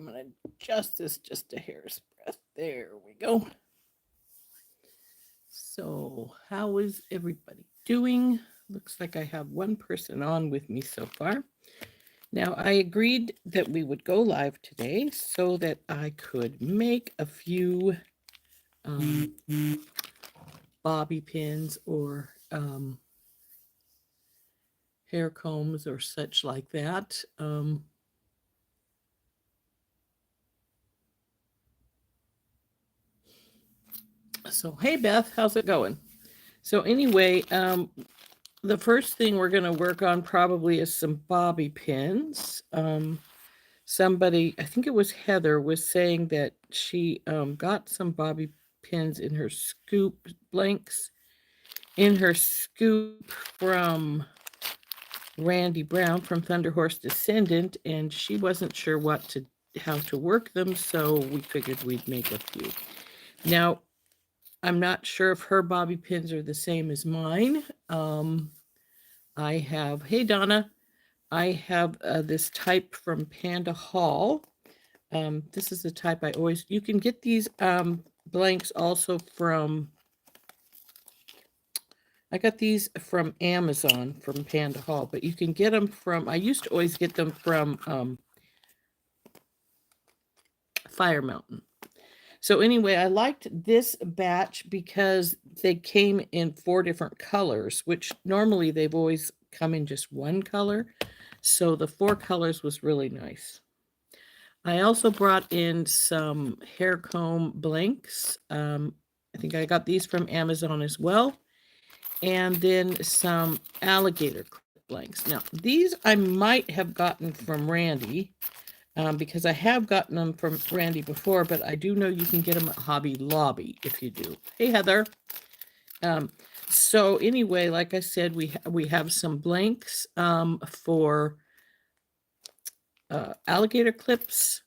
going to adjust this just a hair's breadth. There we go. So, how is everybody doing? Looks like I have one person on with me so far. Now, I agreed that we would go live today so that I could make a few bobby pins or hair combs or such like that. So, hey, Beth, how's it going? So, anyway, the first thing we're going to work on probably is some bobby pins. Somebody, I think it was Heather, was saying that she got some bobby pins in her scoop blanks in her scoop from Randy Brown from Thunder Horse Descendant, and she wasn't sure how to work them, so we figured we'd make a few. Now, I'm not sure if her bobby pins are the same as mine. I have, hey Donna, I have this type from Panda Hall. This is the type you can get these blanks also from, I got these from Amazon from Panda Hall, but you can get them from, I used to always get them from Fire Mountain. So anyway, I liked this batch because they came in 4 different colors, which normally they've always come in just one color. So the 4 colors was really nice. I also brought in some hair comb blanks. I think I got these from Amazon as well. And then some alligator blanks. Now, these I might have gotten from Randy. Because I have gotten them from Randy before, but I do know you can get them at Hobby Lobby if you do. Hey, Heather. So anyway, like I said, we have some blanks for alligator clips,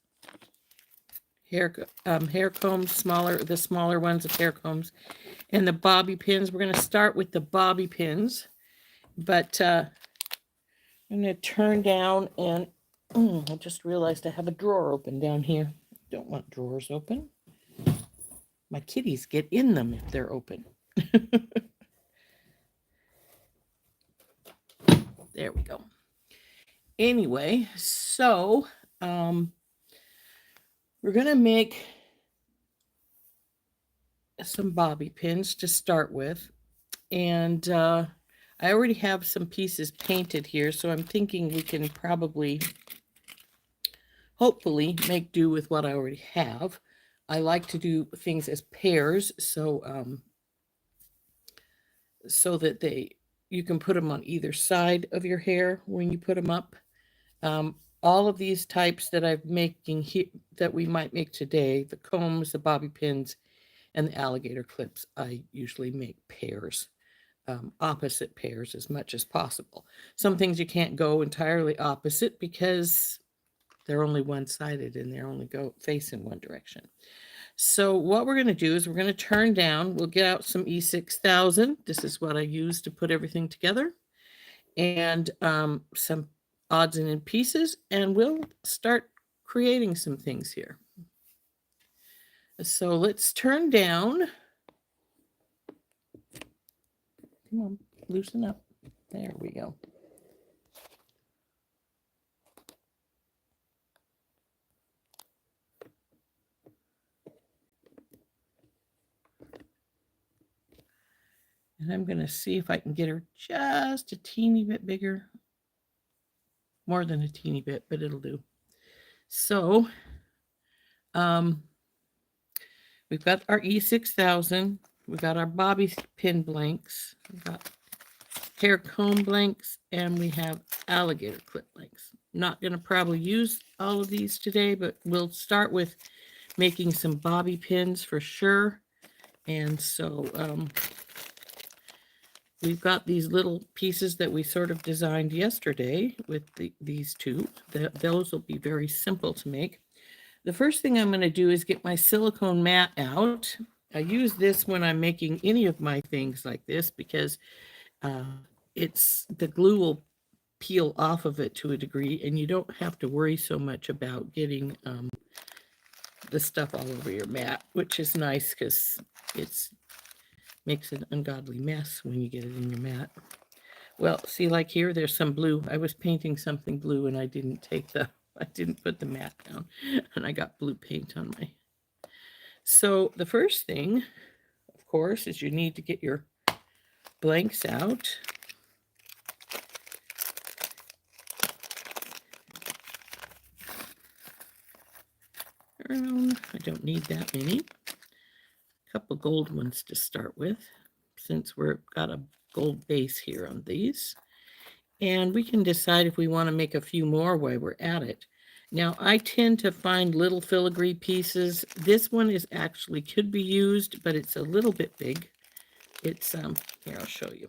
hair combs, the smaller ones of hair combs, and the bobby pins. We're going to start with the bobby pins, but I'm going to turn down and I just realized I have a drawer open down here. Don't want drawers open. My kitties get in them if they're open. There we go. Anyway, so we're going to make some bobby pins to start with. And I already have some pieces painted here, so I'm thinking we can probably hopefully make do with what I already have. I like to do things as pairs, so that you can put them on either side of your hair when you put them up. All of these types that I'm making here, that we might make today, the combs, the bobby pins, and the alligator clips, I usually make pairs, opposite pairs as much as possible. Some things you can't go entirely opposite because they're only one-sided and they're only face in one direction. So what we're going to do is we're going to turn down, we'll get out some E6000. This is what I use to put everything together. And some odds and end pieces, and we'll start creating some things here. So let's turn down. Come on, loosen up. There we go. And I'm going to see if I can get her just a teeny bit bigger. More than a teeny bit, but it'll do. So we've got our E6000. We've got our bobby pin blanks. We've got hair comb blanks. And we have alligator clip blanks. Not going to probably use all of these today, but we'll start with making some bobby pins for sure. And so we've got these little pieces that we sort of designed yesterday with these two. Those will be very simple to make. The first thing I'm going to do is get my silicone mat out. I use this when I'm making any of my things like this because the glue will peel off of it to a degree, and you don't have to worry so much about getting the stuff all over your mat, which is nice because it's makes an ungodly mess when you get it in your mat. Well, see, like here, there's some blue. I was painting something blue and I didn't put the mat down and I got blue paint on my. So the first thing, of course, is you need to get your blanks out. I don't need that many. A couple gold ones to start with, since we've got a gold base here on these. And we can decide if we want to make a few more while we're at it. Now, I tend to find little filigree pieces. This one is actually could be used, but it's a little bit big. It's, here, I'll show you.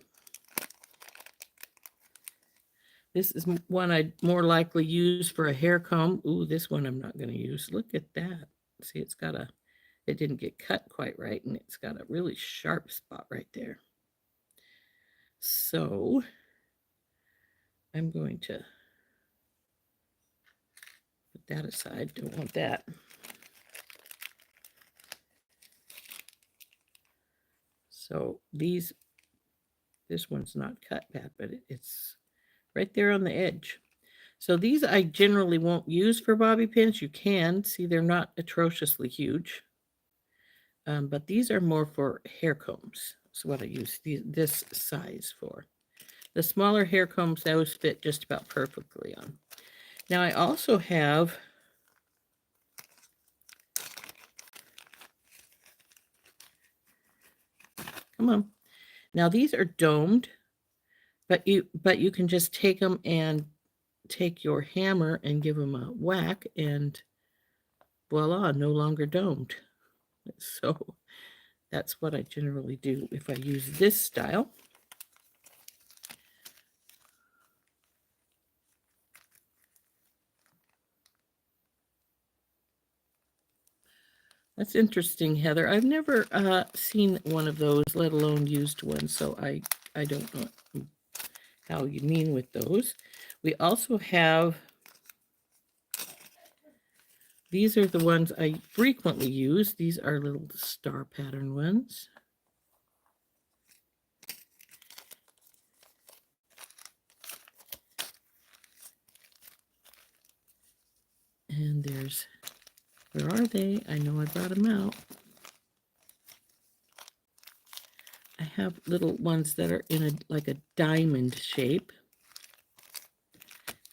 This is one I'd more likely use for a hair comb. Ooh, this one I'm not going to use. Look at that. See, it's got a, it didn't get cut quite right, and it's got a really sharp spot right there. So I'm going to put that aside. Don't want that. So this one's not cut bad, but it's right there on the edge. So these I generally won't use for bobby pins. You can see they're not atrociously huge. But these are more for hair combs. That's what I use this size for. The smaller hair combs, those fit just about perfectly on. Now I also have come on. Now these are domed, but you can just take them and take your hammer and give them a whack, and voila, no longer domed. So that's what I generally do if I use this style. That's interesting, Heather. I've never seen one of those, let alone used one, so I don't know how you mean with those. We also have, these are the ones I frequently use. These are little star pattern ones. And there's, where are they? I know I brought them out. I have little ones that are in like a diamond shape.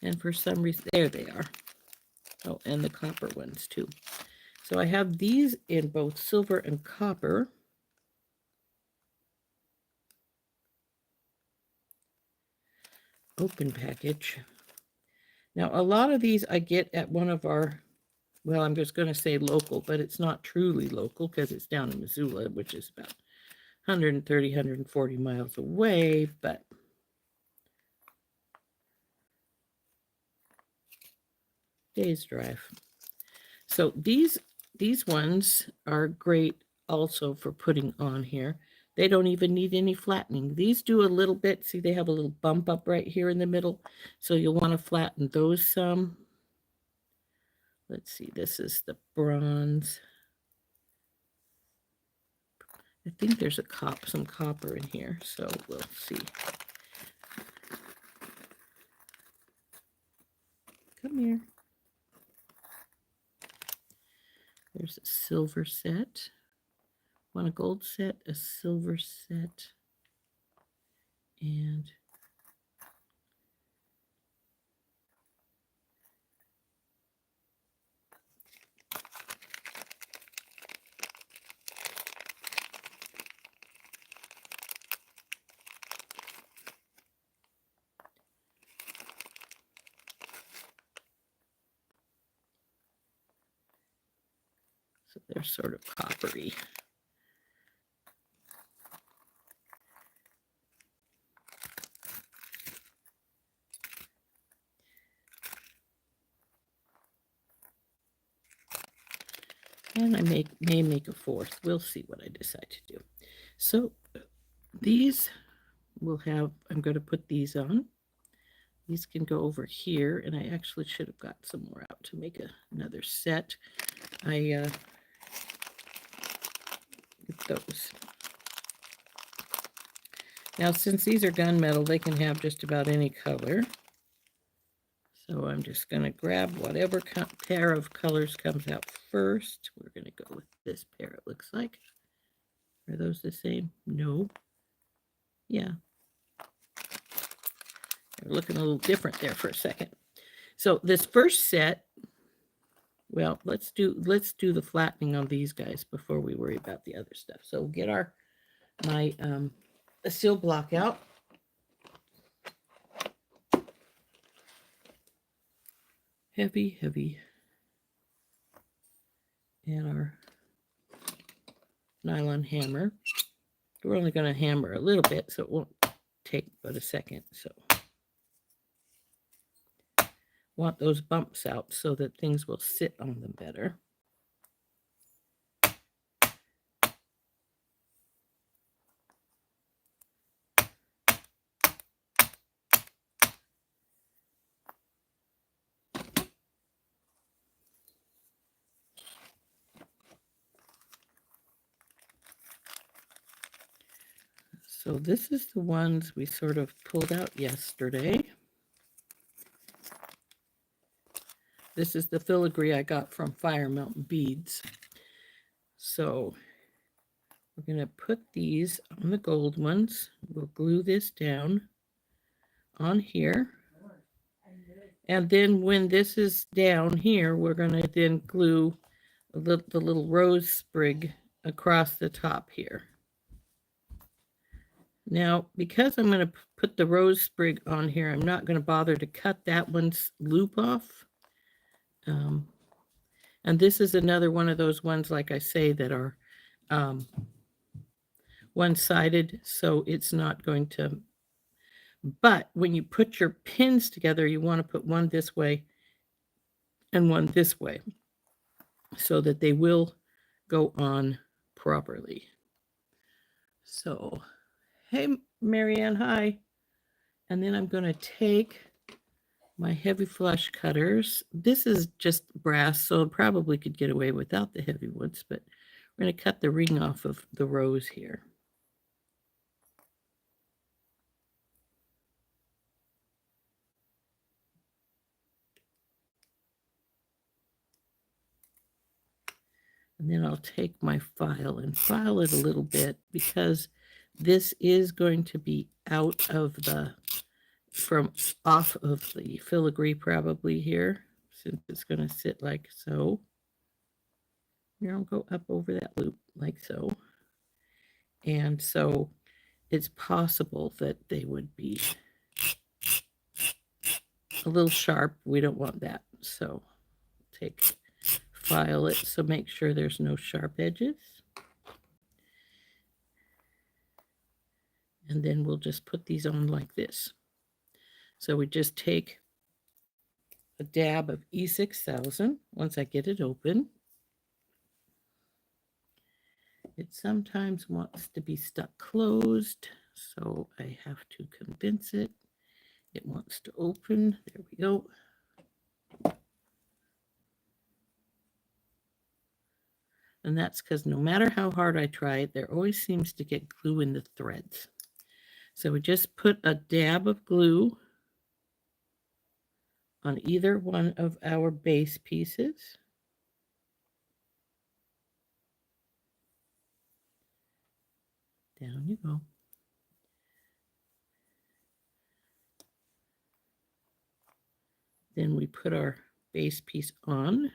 And for some reason, there they are. Oh, and the copper ones too. So I have these in both silver and copper. Open package. Now, a lot of these I get at one of our, well, I'm just going to say local, but it's not truly local because it's down in Missoula, which is about 130, 140 miles away, but day's drive. So these ones are great also for putting on here. They don't even need any flattening. These do a little bit. See, they have a little bump up right here in the middle. So you'll want to flatten those some. Let's see, this is the bronze. I think there's some copper in here, so we'll see. Come here. There's a silver set. Want a gold set, a silver set, and so they're sort of coppery. And I may make a fourth. We'll see what I decide to do. So these will have, I'm going to put these on. These can go over here, and I actually should have got some more out to make another set. I get those. Now, since these are gunmetal, they can have just about any color. So I'm just going to grab whatever pair of colors comes out first. We're going to go with this pair, it looks like. Are those the same? No. Yeah. They're looking a little different there for a second. So this first set, well, let's do the flattening on these guys before we worry about the other stuff. So we'll get my seal block out. Heavy, heavy. And our nylon hammer. We're only going to hammer a little bit, so it won't take but a second. So want those bumps out so that things will sit on them better. So this is the ones we sort of pulled out yesterday. This is the filigree I got from Fire Mountain Beads. So we're going to put these on the gold ones. We'll glue this down on here. And then when this is down here, we're going to then glue the little rose sprig across the top here. Now, because I'm going to put the rose sprig on here, I'm not going to bother to cut that one's loop off. And this is another one of those ones, like I say, that are one-sided, so it's not going to... But when you put your pins together, you want to put one this way and one this way so that they will go on properly. So... Hey, Marianne, hi. And then I'm going to take my heavy flush cutters. This is just brass, so I probably could get away without the heavy ones, but we're going to cut the ring off of the rose here. And then I'll take my file and file it a little bit because this is going to be out of off of the filigree probably here, since it's going to sit like so. Here, I'll go up over that loop like so. And so it's possible that they would be a little sharp. We don't want that. So file it, so make sure there's no sharp edges. And then we'll just put these on like this. So we just take a dab of E6000 once I get it open. It sometimes wants to be stuck closed, so I have to convince it. It wants to open. There we go. And that's because no matter how hard I try, there always seems to get glue in the threads. So we just put a dab of glue on either one of our base pieces. Down you go. Then we put our base piece on.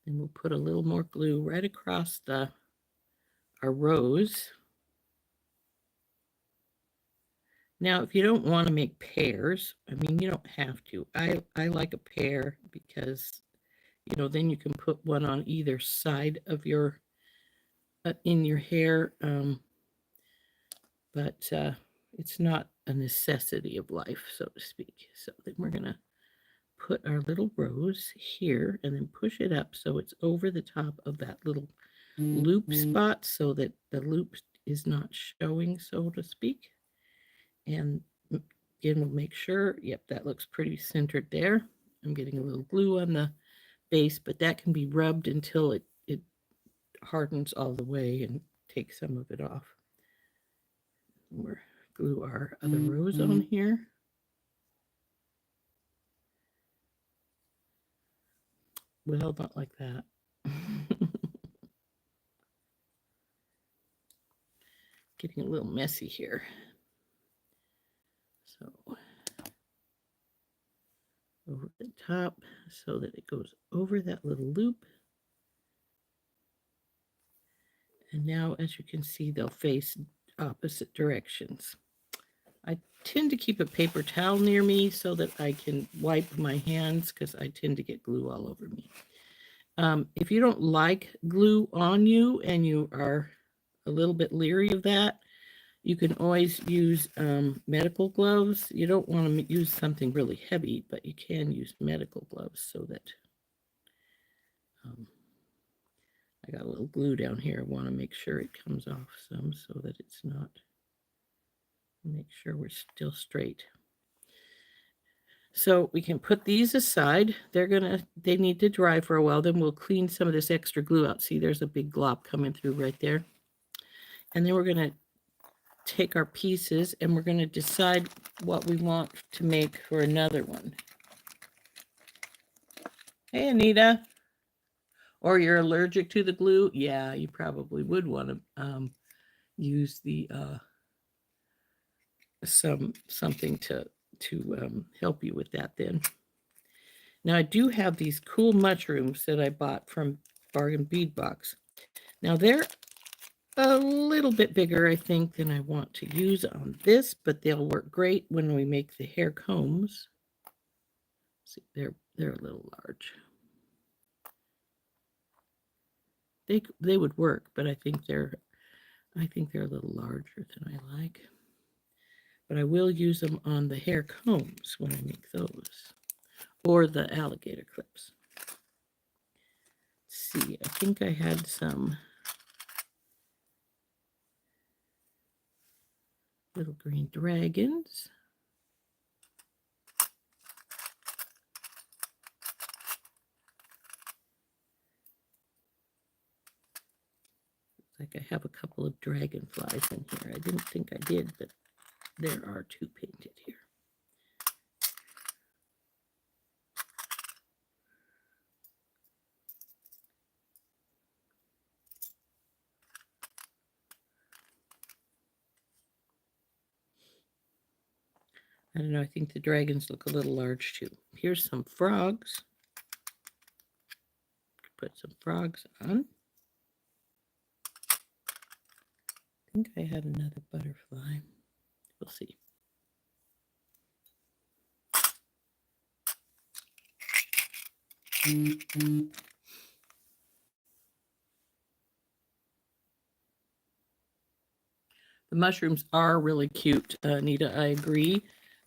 Then we'll put a little more glue right across our rose. Now, if you don't want to make pairs, I mean, you don't have to. I like a pair because, you know, then you can put one on either side of your, in your hair. But it's not a necessity of life, so to speak. So then we're going to put our little rose here and then push it up so it's over the top of that little loop spot so that the loop is not showing, so to speak. And again, we'll make sure, yep, that looks pretty centered there. I'm getting a little glue on the base, but that can be rubbed until it hardens all the way and take some of it off. We'll glue our other rose on here. Well, not like that. Getting a little messy here. So over the top so that it goes over that little loop. And now, as you can see, they'll face opposite directions. I tend to keep a paper towel near me so that I can wipe my hands because I tend to get glue all over me. If you don't like glue on you and you are a little bit leery of that, you can always use medical gloves. You don't want to use something really heavy, but you can use medical gloves so that I got a little glue down here. I want to make sure it comes off some so that it's not, make sure we're still straight. So we can put these aside. They need to dry for a while. Then we'll clean some of this extra glue out. See, there's a big glob coming through right there. And then we're going to take our pieces and we're going to decide what we want to make for another one. Hey, Anita. Or you're allergic to the glue? Yeah, you probably would want to use the something to help you with that then. Now I do have these cool mushrooms that I bought from Bargain Bead Box. Now they're a little bit bigger, I think, than I want to use on this, but they'll work great when we make the hair combs. See, they're a little large. They would work, but I think they're a little larger than I like. But I will use them on the hair combs when I make those, or the alligator clips. Let's see, I think I had some little green dragons. Like I have a couple of dragonflies in here. I didn't think I did, but there are two painted here. I don't know, I think the dragons look a little large too. Here's some frogs. Put some frogs on. I think I had another butterfly. We'll see. The mushrooms are really cute, Anita, I agree.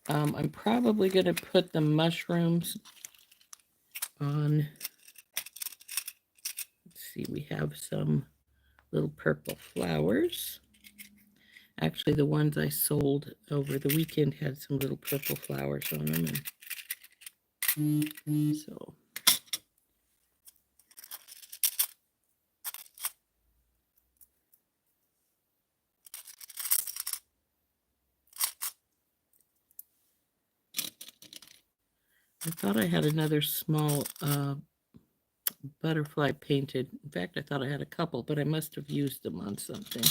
I'm probably going to put the mushrooms on. Let's see, we have some little purple flowers. Actually, the ones I sold over the weekend had some little purple flowers on them. And so I thought I had another small butterfly painted. In fact, I thought I had a couple, but I must have used them on something.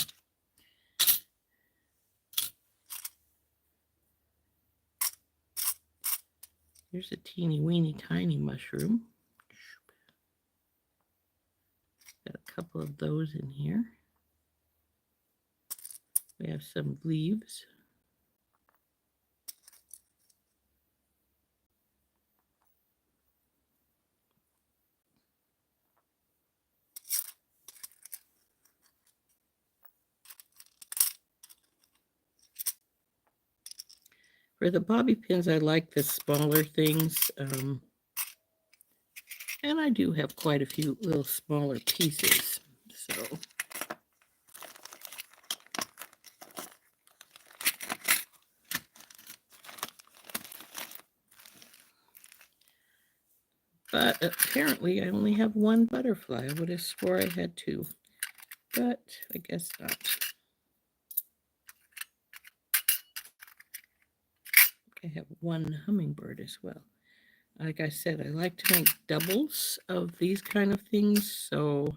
Here's a teeny weeny tiny mushroom. Got a couple of those in here. We have some leaves. For the bobby pins, I like the smaller things. And I do have quite a few little smaller pieces. So but apparently I only have one butterfly. I would have swore I had two, but I guess not. I have one hummingbird as well. Like I said, I like to make doubles of these kind of things, so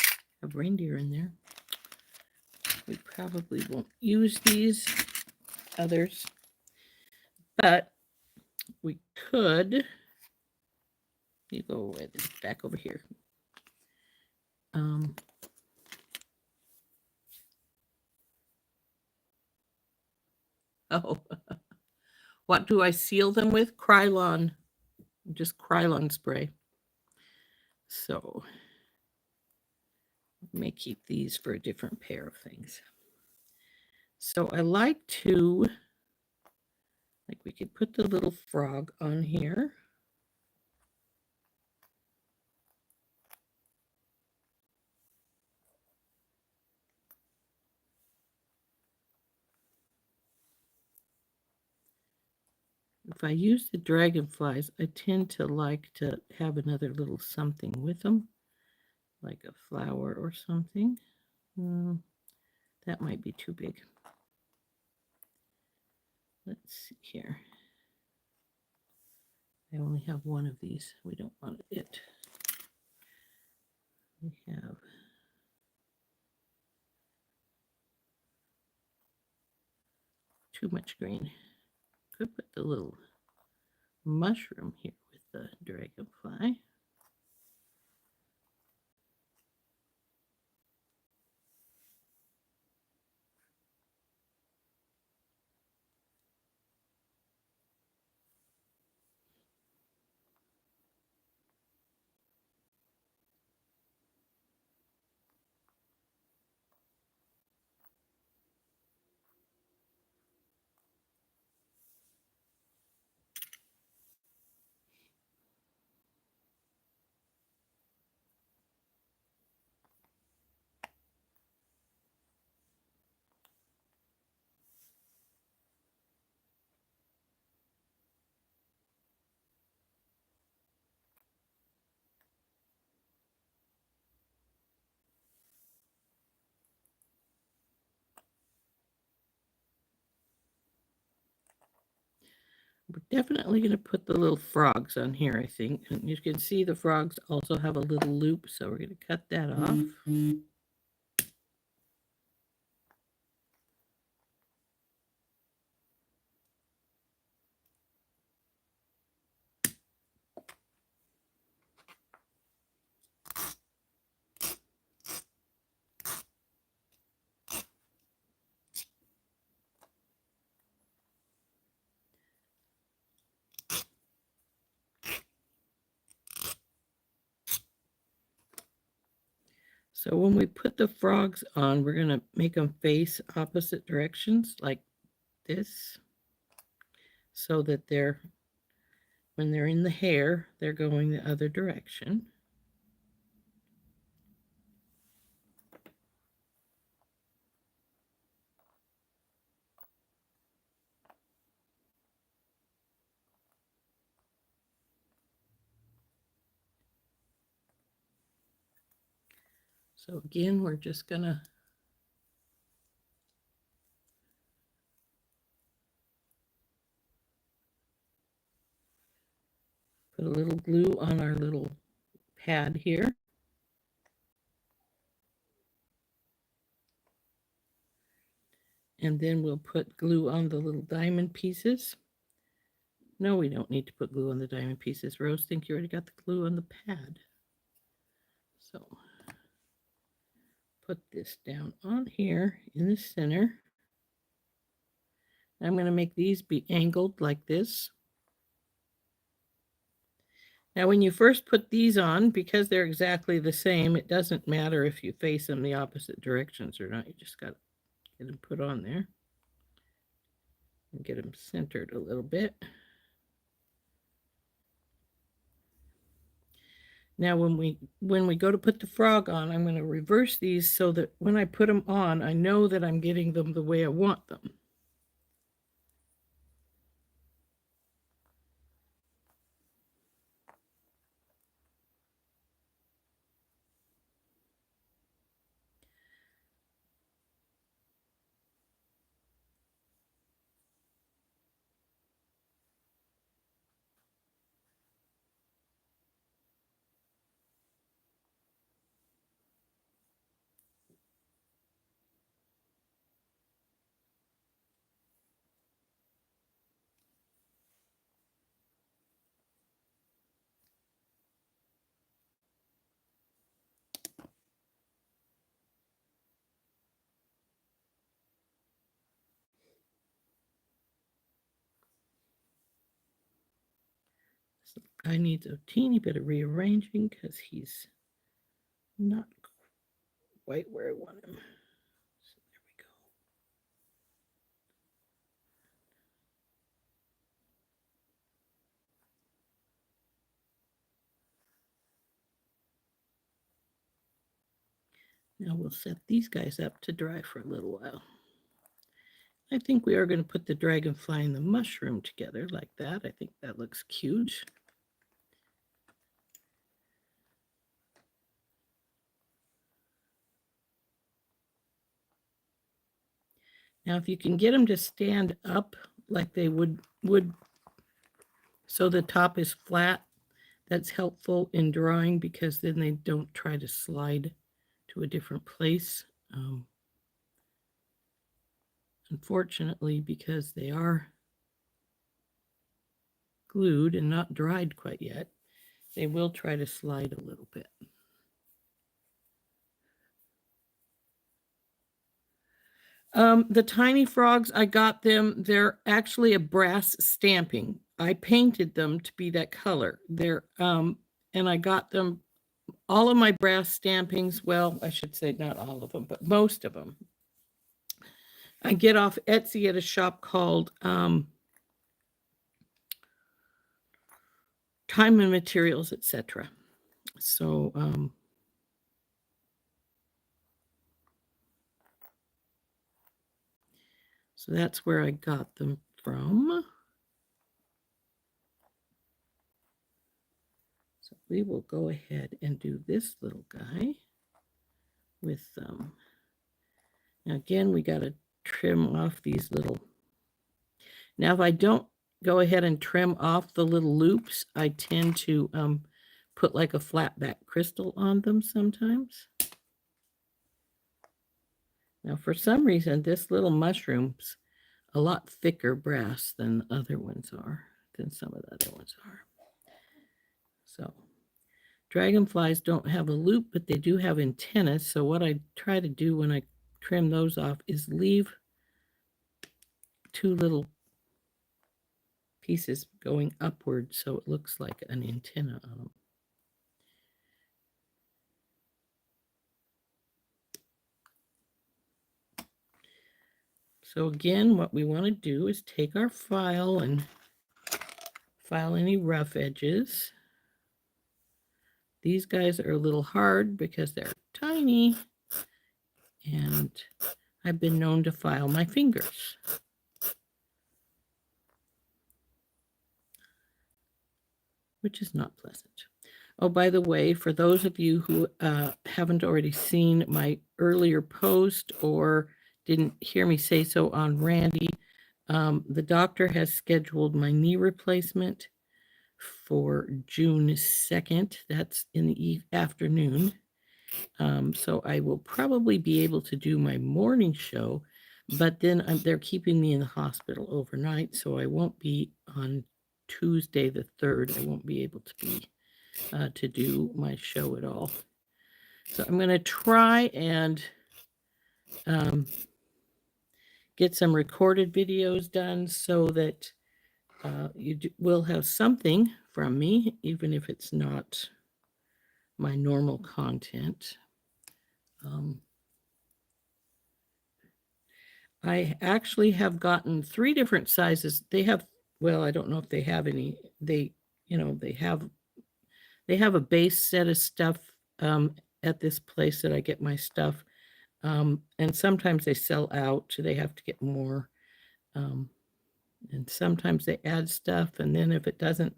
I have reindeer in there. We probably won't use these others, but we could. You go with it back over here. Oh, what do I seal them with? Krylon, just Krylon spray. So I may keep these for a different pair of things. So I like to, like we could put the little frog on here. If I use the dragonflies, I tend to like to have another little something with them, like a flower or something. That might be too big. Let's see here. I only have one of these. We don't want it. We have too much green. Could put the little mushroom here with the dragonfly. We're definitely going to put the little frogs on here, I think. And you can see the frogs also have a little loop, so we're going to cut that off. So when we put the frogs on, we're going to make them face opposite directions like this, so that when they're in the hair, they're going the other direction. So again, we're just going to put a little glue on our little pad here. And then we'll put glue on the little diamond pieces. No, we don't need to put glue on the diamond pieces. Rose, think you already got the glue on the pad. So put this down on here in the center. I'm going to make these be angled like this. Now, when you first put these on, because they're exactly the same, it doesn't matter if you face them the opposite directions or not. You just got to get them put on there. and get them centered a little bit. Now when we go to put the frog on, I'm going to reverse these so that when I put them on, I know that I'm getting them the way I want them. So I need a teeny bit of rearranging because he's not quite where I want him. So there we go. Now we'll set these guys up to dry for a little while. I think we are going to put the dragonfly and the mushroom together like that. I think that looks cute. Now, if you can get them to stand up like they would so the top is flat, that's helpful in drawing because then they don't try to slide to a different place. Unfortunately, because they are glued and not dried quite yet, they will try to slide a little bit. The tiny frogs, I got them. They're actually a brass stamping. I painted them to be that color. They're and I got them. All of my brass stampings, well, I should say not all of them, but most of them, I get off Etsy at a shop called Time and Materials, etc. So so that's where I got them from. So we will go ahead and do this little guy with now again, we got to trim off these little. Now, if I don't go ahead and trim off the little loops, I tend to put like a flat back crystal on them sometimes. Now, for some reason, this little mushroom's a lot thicker brass than the other ones are, than some of the other ones are. So, dragonflies don't have a loop, but they do have antennas. So what I try to do when I trim those off is leave two little pieces going upward so it looks like an antenna on them. So again, what we want to do is take our file and file any rough edges. These guys are a little hard because they're tiny, and I've been known to file my fingers. Which is not pleasant. Oh, by the way, for those of you who haven't already seen my earlier post or didn't hear me say so on Randy, the doctor has scheduled my knee replacement for June 2nd. That's in the afternoon. So I will probably be able to do my morning show, but then they're keeping me in the hospital overnight, so I won't be on Tuesday the 3rd. I won't be able to be to do my show at all. So I'm going to try and get some recorded videos done so that you will have something from me, even if it's not my normal content. I actually have gotten 3 different sizes. They have, well, I don't know if they have any. They have a base set of stuff at this place that I get my stuff. And sometimes they sell out, so they have to get more. Um, and sometimes they add stuff, and then if it doesn't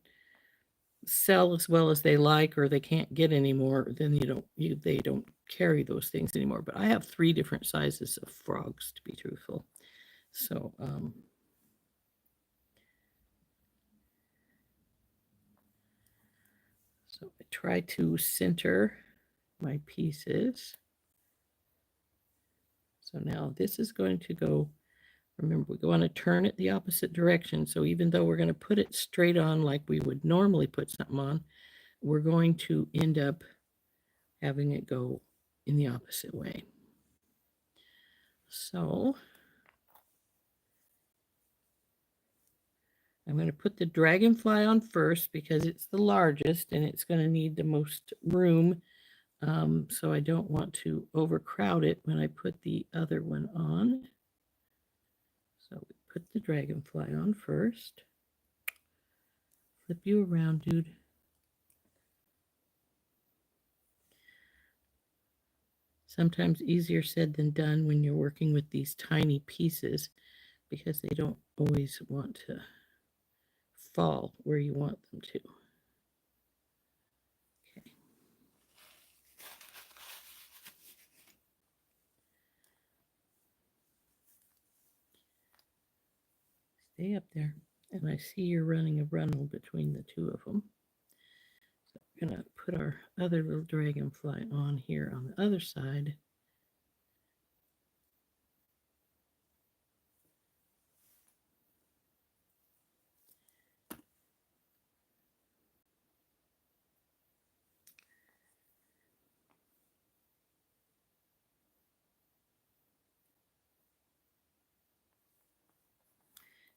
sell as well as they like or they can't get any more, then they don't carry those things anymore. But I have 3 different sizes of frogs, to be truthful. So so I try to center my pieces. So now this is going to go, remember, we want to turn it the opposite direction. So even though we're going to put it straight on like we would normally put something on, we're going to end up having it go in the opposite way. So I'm going to put the dragonfly on first because it's the largest and it's going to need the most room. So I don't want to overcrowd it when I put the other one on. So we put the dragonfly on first. Flip you around, dude. Sometimes easier said than done when you're working with these tiny pieces because they don't always want to fall where you want them to. Okay. Stay up there. And I see you're running a runnel between the two of them. So we're going to put our other little dragonfly on here on the other side.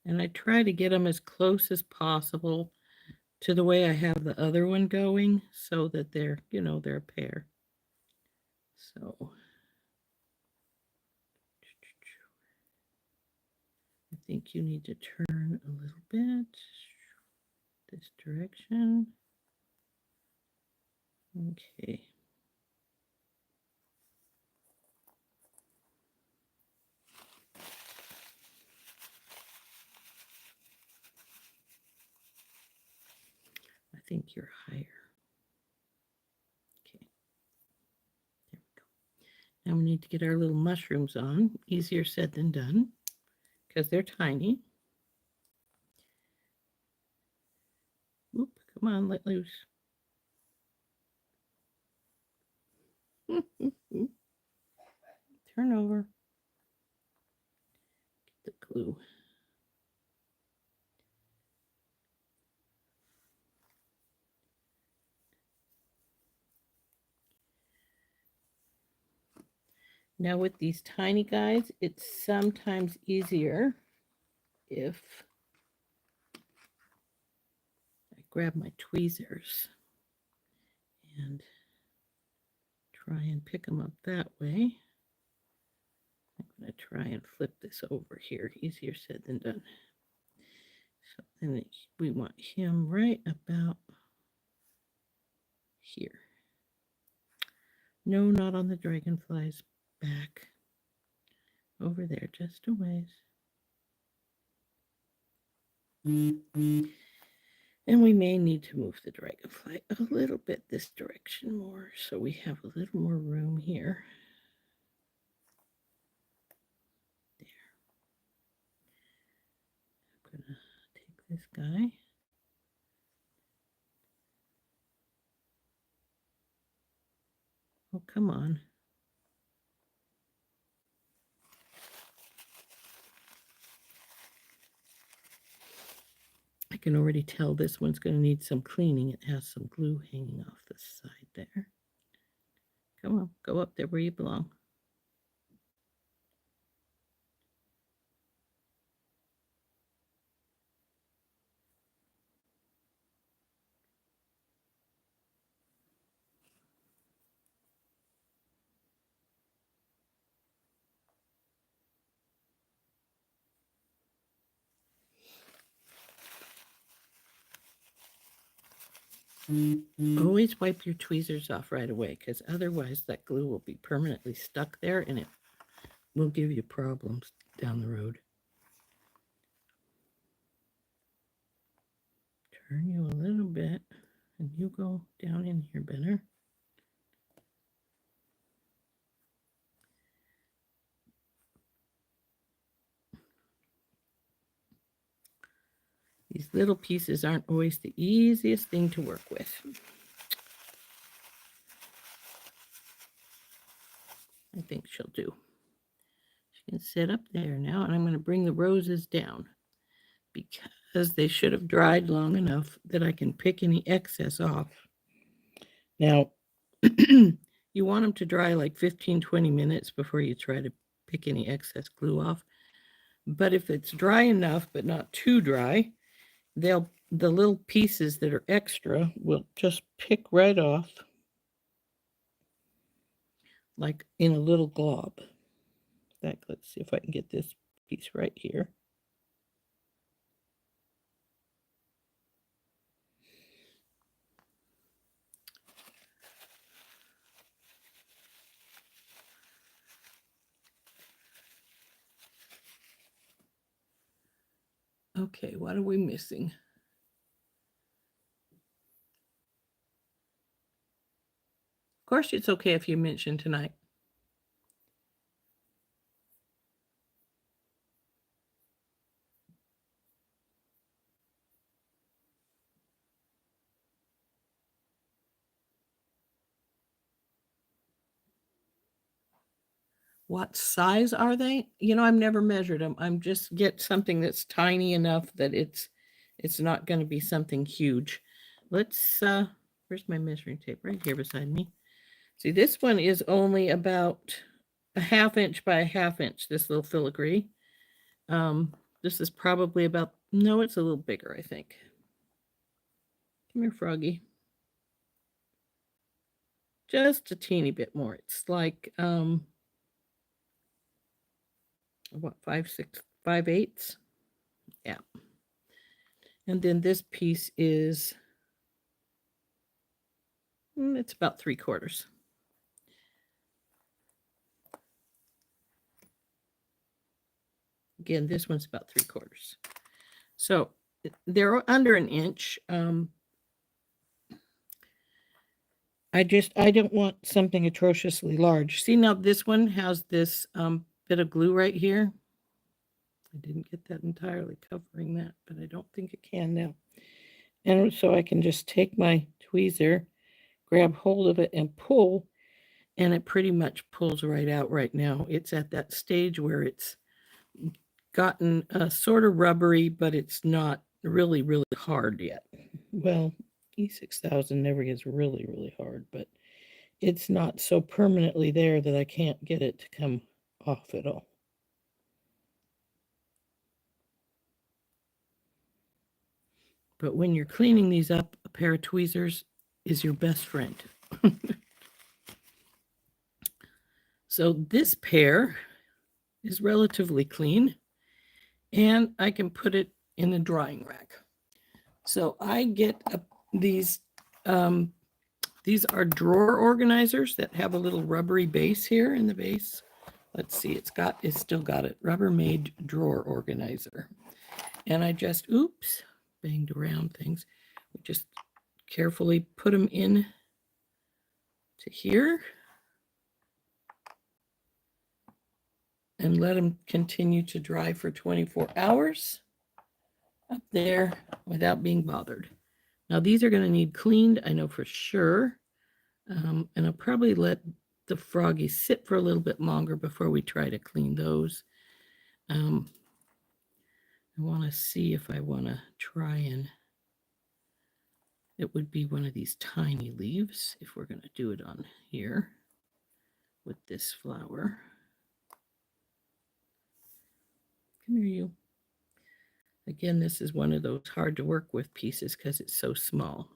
And I try to get them as close as possible to the way I have the other one going so that they're a pair. So I think you need to turn a little bit this direction. Okay. I think you're higher. Okay. There we go. Now we need to get our little mushrooms on. Easier said than done because they're tiny. Oop, come on, let loose. Turn over. Get the glue. Now with these tiny guys, it's sometimes easier if I grab my tweezers and try and pick them up that way. I'm going to try and flip this over here. Easier said than done. So then we want him right about here. No, not on the dragonfly's back. Over there, just a ways. And we may need to move the dragonfly a little bit this direction more so we have a little more room here. There. I'm going to take this guy. Oh, come on. I can already tell this one's going to need some cleaning. It has some glue hanging off the side there. Come on, go up there where you belong. Always wipe your tweezers off right away, because otherwise that glue will be permanently stuck there and it will give you problems down the road. Turn you a little bit and you go down in here better. These little pieces aren't always the easiest thing to work with. I think she'll do. She can sit up there now, and I'm going to bring the roses down because they should have dried long enough that I can pick any excess off. Now, you want them to dry like 15-20 minutes before you try to pick any excess glue off. But if it's dry enough but not too dry, the little pieces that are extra will just pick right off like in a little glob. Let's see if I can get this piece right here. Okay, what are we missing? Of course, it's okay if you mention tonight. What size are they? You know, I've never measured them. I'm just get something that's tiny enough that it's not going to be something huge. Let's where's my measuring tape? Right here beside me. See, this one is only about a 1/2 inch by a 1/2 inch, this little filigree. This is probably about, no, it's a little bigger, I think. Come here, Froggy. Just a teeny bit more. It's like what, 5/8? Yeah. And then this piece is it's about 3/4. Again, this one's about 3/4. So they're under an inch. I don't want something atrociously large. See, now this one has this bit of glue right here. I didn't get that entirely covering that, but I don't think it can now. And so I can just take my tweezer, grab hold of it and pull, and it pretty much pulls right out right now. It's at that stage where it's gotten sort of rubbery, but it's not really, really hard yet. Well, E6000 never gets really, really hard, but it's not so permanently there that I can't get it to come off at all. But when you're cleaning these up, a pair of tweezers is your best friend. So this pair is relatively clean, and I can put it in the drying rack. So I get these are drawer organizers that have a little rubbery base here in the base. Let's see, it's still got it. Rubbermaid drawer organizer. And I just, oops, banged around things. We just carefully put them in to here and let them continue to dry for 24 hours up there without being bothered. Now these are going to need cleaned, I know for sure. And I'll probably let the froggy sit for a little bit longer before we try to clean those. I want to see if I want to try and, it would be one of these tiny leaves if we're going to do it on here with this flower. Come here, you. Again, this is one of those hard to work with pieces because it's so small.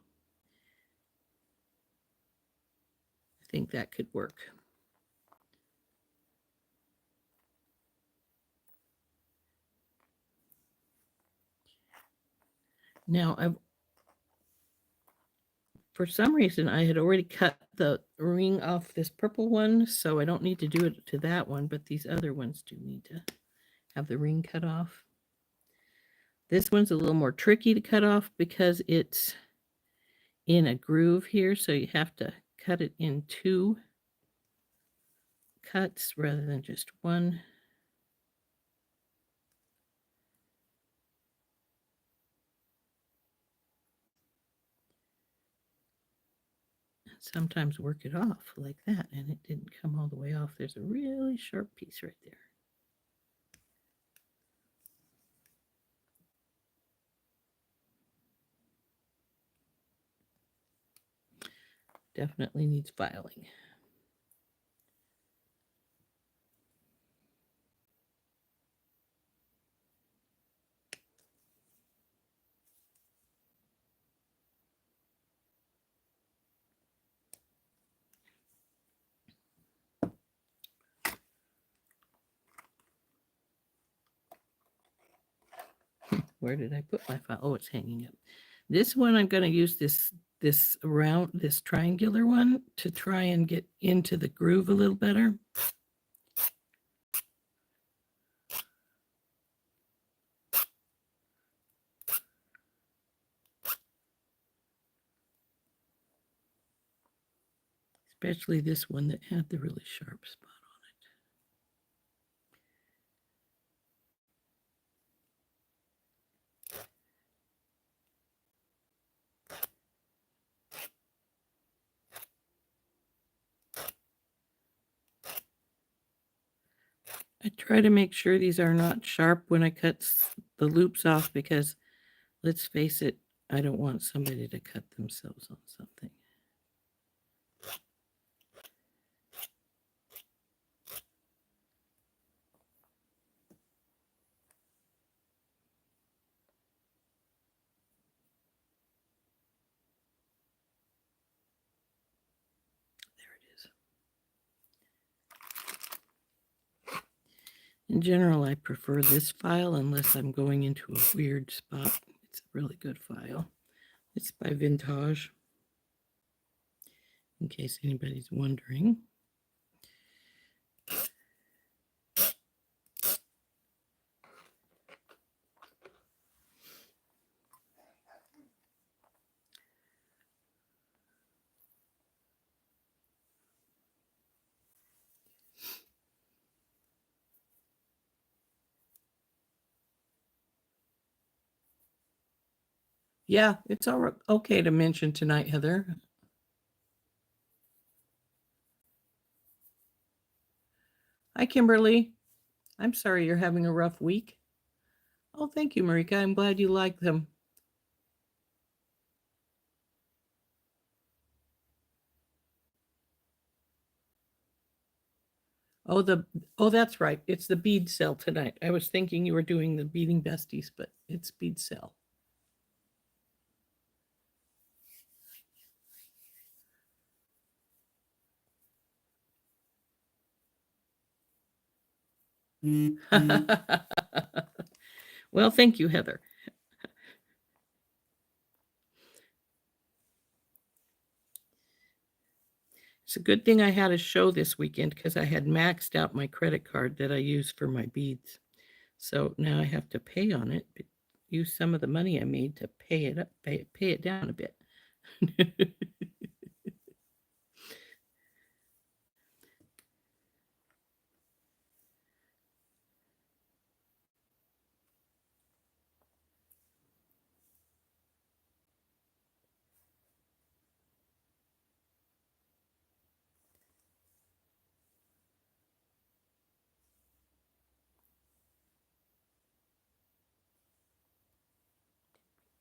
I think that could work. Now, for some reason, I had already cut the ring off this purple one, so I don't need to do it to that one, but these other ones do need to have the ring cut off. This one's a little more tricky to cut off because it's in a groove here, so you have to cut it in 2 cuts rather than just 1. Sometimes work it off like that, and it didn't come all the way off. There's a really sharp piece right there. Definitely needs filing. Where did I put my file? Oh, it's hanging up. This one, I'm going to use this triangular one to try and get into the groove a little better. Especially this one that had the really sharp spot on it. I try to make sure these are not sharp when I cut the loops off because, let's face it, I don't want somebody to cut themselves on something. In general, I prefer this file unless I'm going into a weird spot. It's a really good file. It's by Vintage, in case anybody's wondering. Yeah, it's all okay to mention tonight, Heather. Hi, Kimberly. I'm sorry you're having a rough week. Oh, thank you, Marika. I'm glad you like them. Oh, that's right. It's the bead sale tonight. I was thinking you were doing the Beading Besties, but it's bead sale. Well, thank you, Heather. It's a good thing I had a show this weekend because I had maxed out my credit card that I use for my beads. So now I have to pay on it, but use some of the money I made to pay it up, pay it down a bit.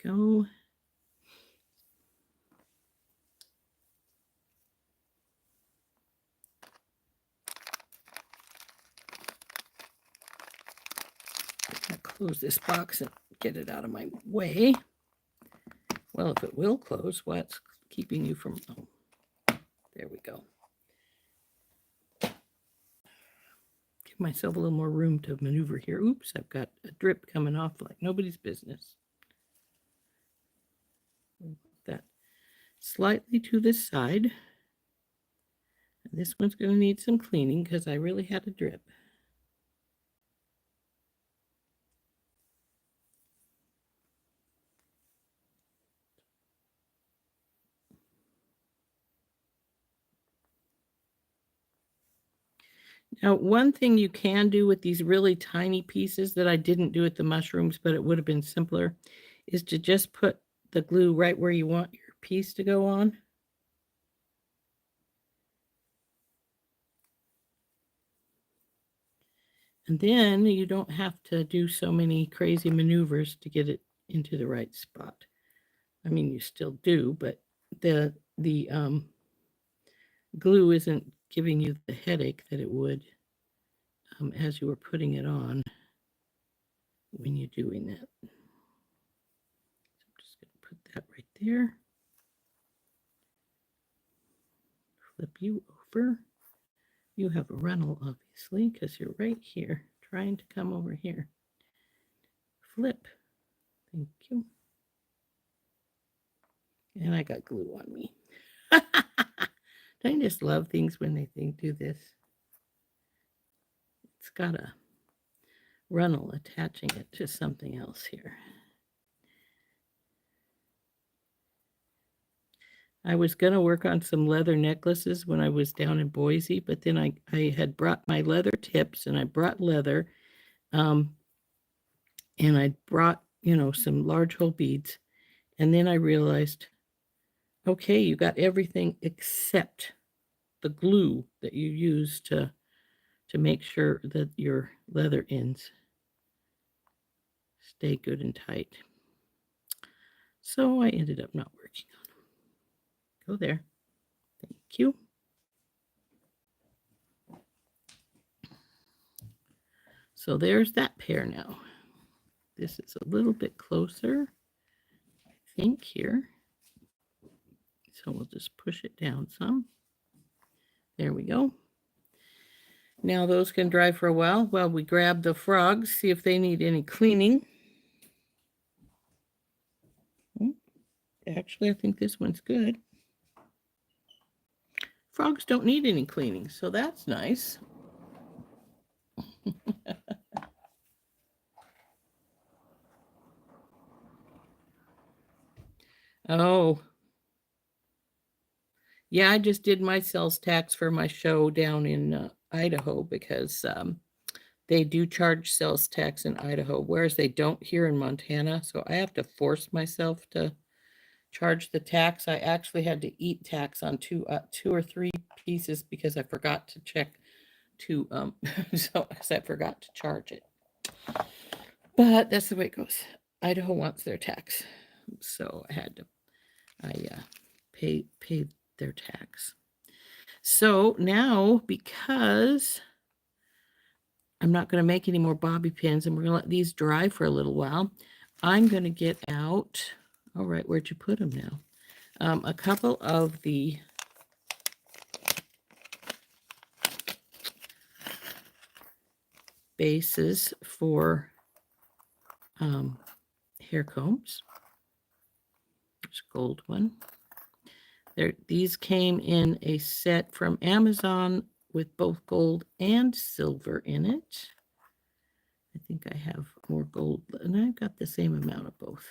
Go. I'll close this box and get it out of my way. Well, if it will close, what's keeping you from? Oh, there we go. Give myself a little more room to maneuver here. Oops, I've got a drip coming off like nobody's business. That slightly to the side. This one's going to need some cleaning because I really had a drip. Now, one thing you can do with these really tiny pieces that I didn't do with the mushrooms, but it would have been simpler, is to just put the glue right where you want your piece to go on. And then you don't have to do so many crazy maneuvers to get it into the right spot. I mean, you still do, but the glue isn't giving you the headache that it would as you were putting it on when you're doing that. So I'm just going to put that right there. Flip you over. You have a runnel, obviously, because you're right here, trying to come over here. Flip. Thank you. And I got glue on me. Don't I just love things when they do this? It's got a runnel attaching it to something else here. I was going to work on some leather necklaces when I was down in Boise, but then I had brought my leather tips and I brought leather. And I brought, some large hole beads. And then I realized, okay, you got everything except the glue that you use to make sure that your leather ends stay good and tight. So I ended up not working on them. Go there. Thank you. So there's that pair now. This is a little bit closer, I think, here. So we'll just push it down some. There we go. Now those can dry for a while we grab the frogs, see if they need any cleaning. Actually, I think this one's good. Frogs don't need any cleaning, so that's nice. Oh. Yeah, I just did my sales tax for my show down in Idaho because they do charge sales tax in Idaho, whereas they don't here in Montana. So I have to force myself to charge the tax. I actually had to eat tax on two or three pieces because I forgot to check to because I forgot to charge it. But that's the way it goes. Idaho wants their tax, so I had to pay their tax. So now, because I'm not going to make any more bobby pins and we're going to let these dry for a little while, I'm going to get out, all right, where'd you put them now? A couple of the bases for hair combs. There's a gold one. These came in a set from Amazon with both gold and silver in it. I think I have more gold, and I've got the same amount of both.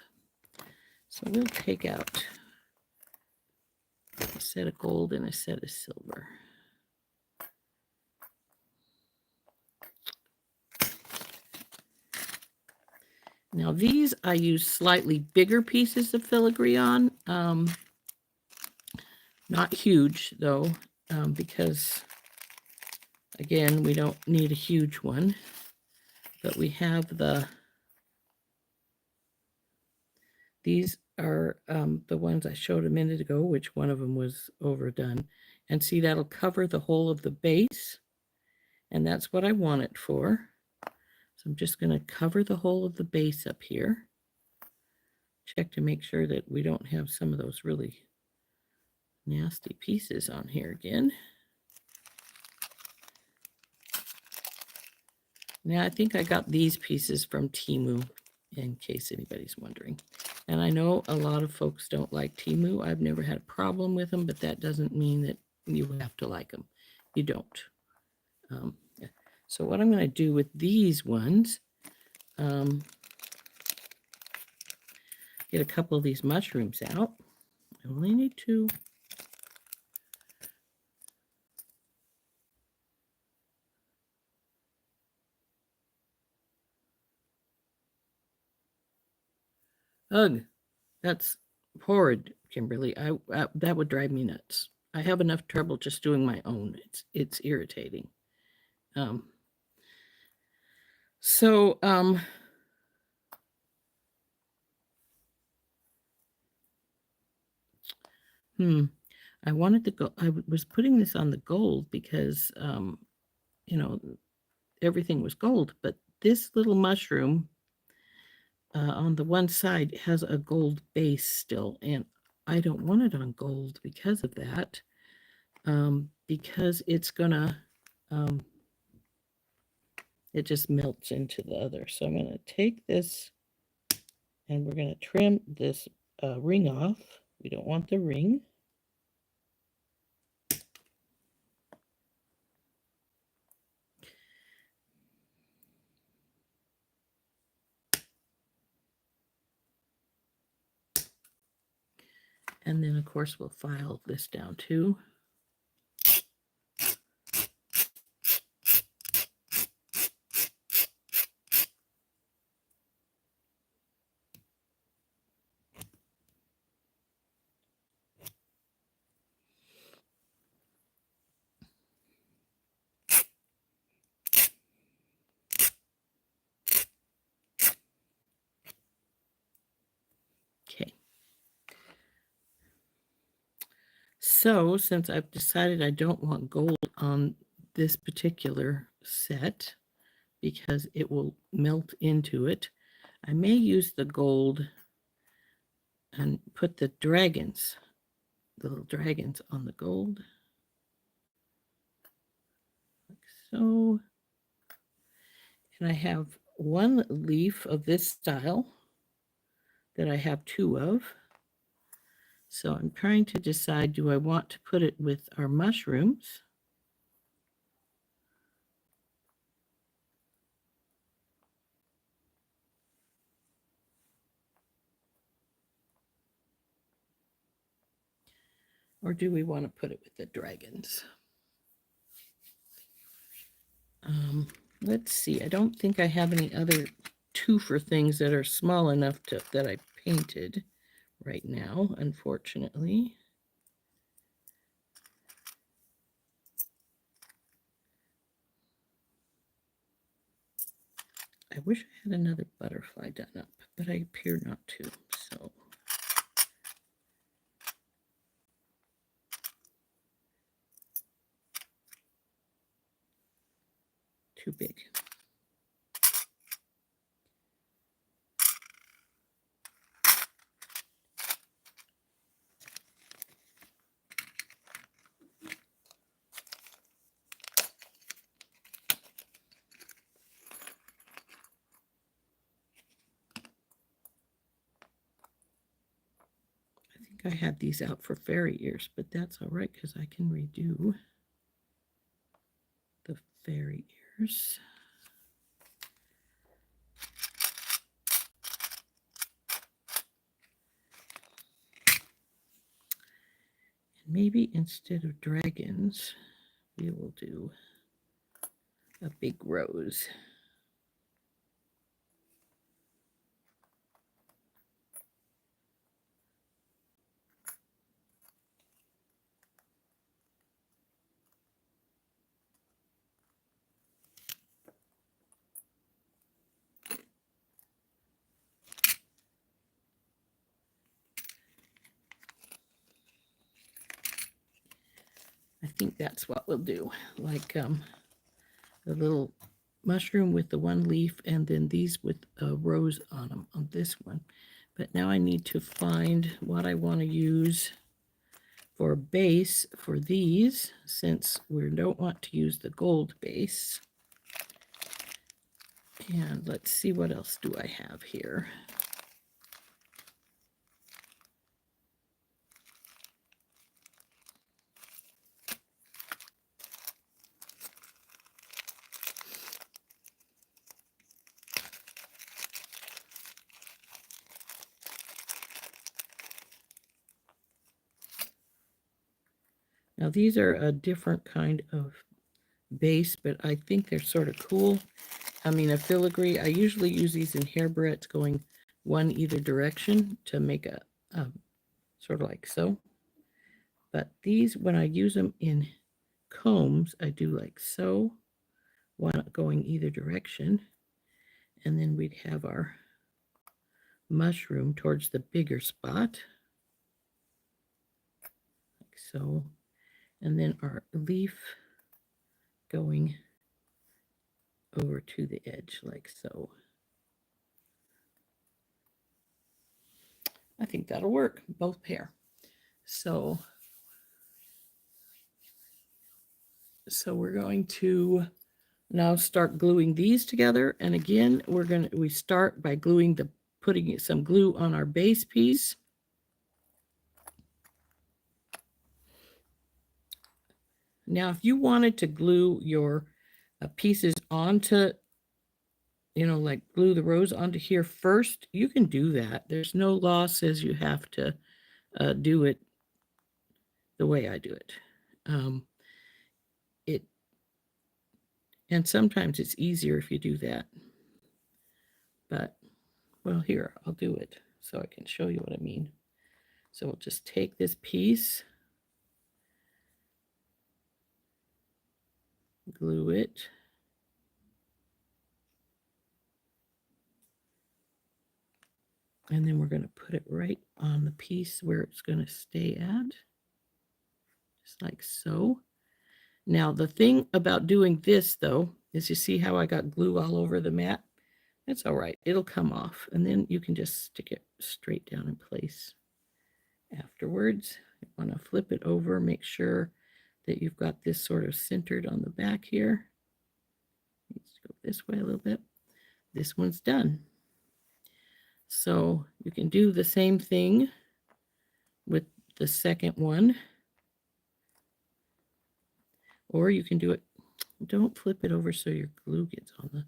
So we'll take out a set of gold and a set of silver. Now these I use slightly bigger pieces of filigree on. Not huge though, because again, we don't need a huge one. But we have these are the ones I showed a minute ago, which one of them was overdone. And see, that'll cover the whole of the base. And that's what I want it for. So I'm just going to cover the whole of the base up here. Check to make sure that we don't have some of those really nasty pieces on here again. Now I think I got these pieces from Temu, in case anybody's wondering. And I know a lot of folks don't like Temu. I've never had a problem with them, but that doesn't mean that you have to like them. You don't. Yeah. So what I'm going to do with these ones, get a couple of these mushrooms out. I only need two. Ugh, that's horrid, Kimberly. That would drive me nuts. I have enough trouble just doing my own. It's irritating. Um, so I wanted to go. I was putting this on the gold because you know, everything was gold, but this little mushroom on the one side has a gold base still, and I don't want it on gold because of that. Because it's gonna it just melts into the other. So I'm gonna take this and we're gonna trim this ring off. We don't want the ring. And then of course we'll file this down too. Okay. So since I've decided I don't want gold on this particular set because it will melt into it, I may use the gold and put the dragons, the little dragons on the gold. Like so. And I have one leaf of this style that I have two of. So I'm trying to decide, do I want to put it with our mushrooms? Or do we want to put it with the dragons? Let's see. I don't think I have any other twofer things that are small enough to that I painted right now, unfortunately. I wish I had another butterfly done up, but I appear not to, so. Too big. I had these out for fairy ears, but that's all right because I can redo the fairy ears. And maybe instead of dragons, we will do a big rose. I think that's what we'll do. Like the little mushroom with the one leaf and then these with a rose on them on this one. But now I need to find what I want to use for a base for these, since we don't want to use the gold base. And let's see, what else do I have here? Now these are a different kind of base, but I think they're sort of cool. I mean, a filigree, I usually use these in hair barrettes going one either direction to make a sort of like so. But these, when I use them in combs, I do like so, one going either direction. And then we'd have our mushroom towards the bigger spot, like so. And then our leaf going over to the edge, like so. I think that'll work, both pair. So we're going to now start gluing these together. And again, we start by putting some glue on our base piece. Now, if you wanted to glue your pieces onto, like glue the rose onto here first, you can do that. There's no law says you have to do it the way I do it. And sometimes it's easier if you do that. But, well, here, I'll do it so I can show you what I mean. So we'll just take this piece, glue it, and then we're going to put it right on the piece where it's going to stay at, just like so. Now, the thing about doing this, though, is you see how I got glue all over the mat? That's all right. It'll come off, and then you can just stick it straight down in place. Afterwards, you want to flip it over, make sure that you've got this sort of centered on the back here. Let's go this way a little bit. This one's done. So you can do the same thing with the second one. Or you can do it, don't flip it over so your glue gets on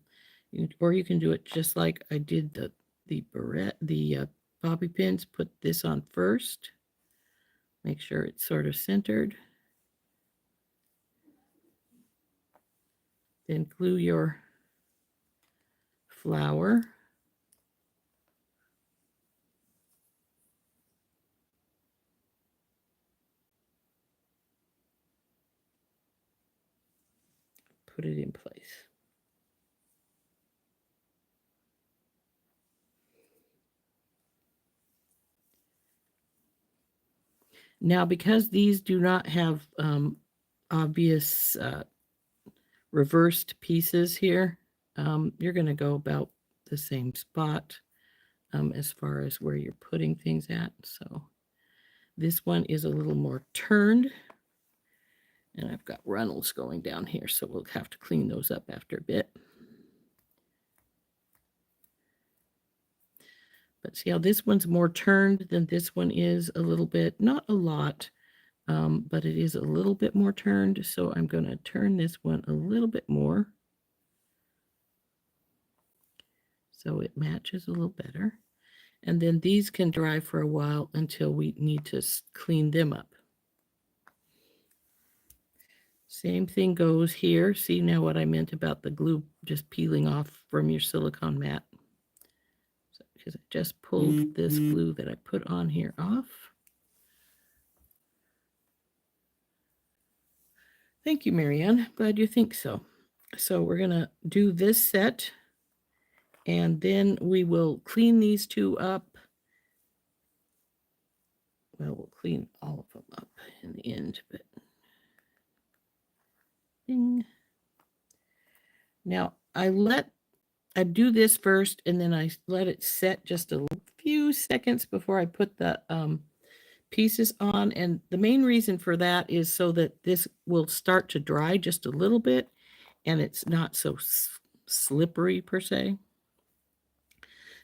or you can do it just like I did the bobby pins. Put this on first. Make sure it's sort of centered. Then glue your flower. Put it in place. Now, because these do not have obvious reversed pieces here, you're going to go about the same spot as far as where you're putting things at. So this one is a little more turned, and I've got runnels going down here, so we'll have to clean those up after a bit. But see how this one's more turned than this one is a little bit, not a lot, but it is a little bit more turned. So I'm going to turn this one a little bit more so it matches a little better. And then these can dry for a while until we need to clean them up. Same thing goes here. See now what I meant about the glue just peeling off from your silicone mat. So, because I just pulled this glue that I put on here off. Thank you, Marianne. Glad you think so. So we're going to do this set, and then we will clean these two up. Well, we'll clean all of them up in the end, but ding. Now I do this first, and then I let it set just a few seconds before I put the pieces on. And the main reason for that is so that this will start to dry just a little bit, and it's not so slippery per se.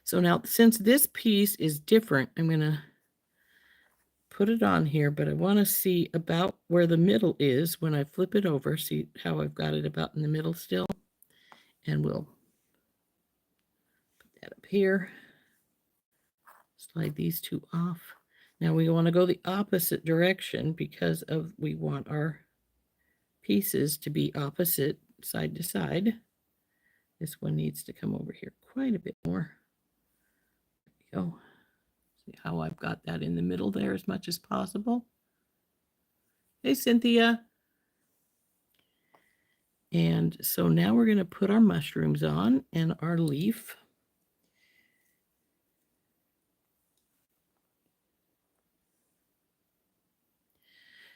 So now, since this piece is different, I'm going to put it on here, but I want to see about where the middle is when I flip it over. See how I've got it about in the middle still? And we'll put that up here. Slide these two off. Now we want to go the opposite direction because we want our pieces to be opposite side to side. This one needs to come over here quite a bit more. There we go. See how I've got that in the middle there as much as possible. Hey, Cynthia. And so now we're going to put our mushrooms on and our leaf.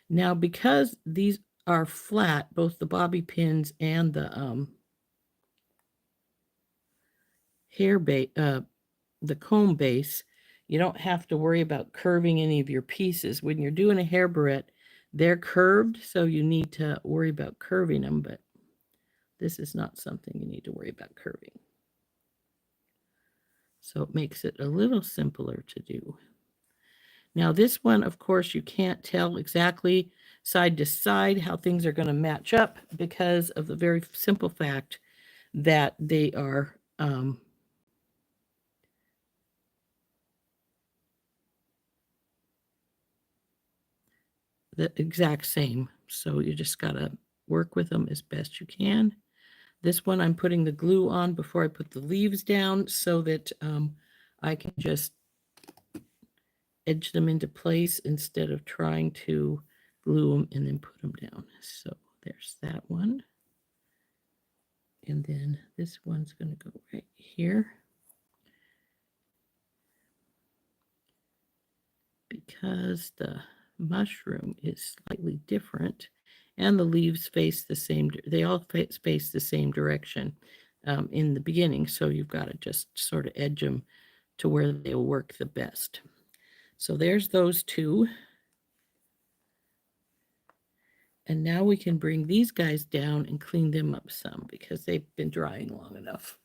Now, because these are flat, both the bobby pins and the the comb base, you don't have to worry about curving any of your pieces. When you're doing a hair barrette, they're curved, so you need to worry about curving them, but this is not something you need to worry about curving. So it makes it a little simpler to do. Now this one, of course, you can't tell exactly side to side how things are going to match up because of the very simple fact that they are the exact same. So you just got to work with them as best you can. This one I'm putting the glue on before I put the leaves down so that I can just edge them into place instead of trying to glue them and then put them down. So there's that one. And then this one's going to go right here. Because the mushroom is slightly different and the leaves face the same, they all face the same direction in the beginning. So you've got to just sort of edge them to where they'll work the best. So there's those two. And now we can bring these guys down and clean them up some because they've been drying long enough.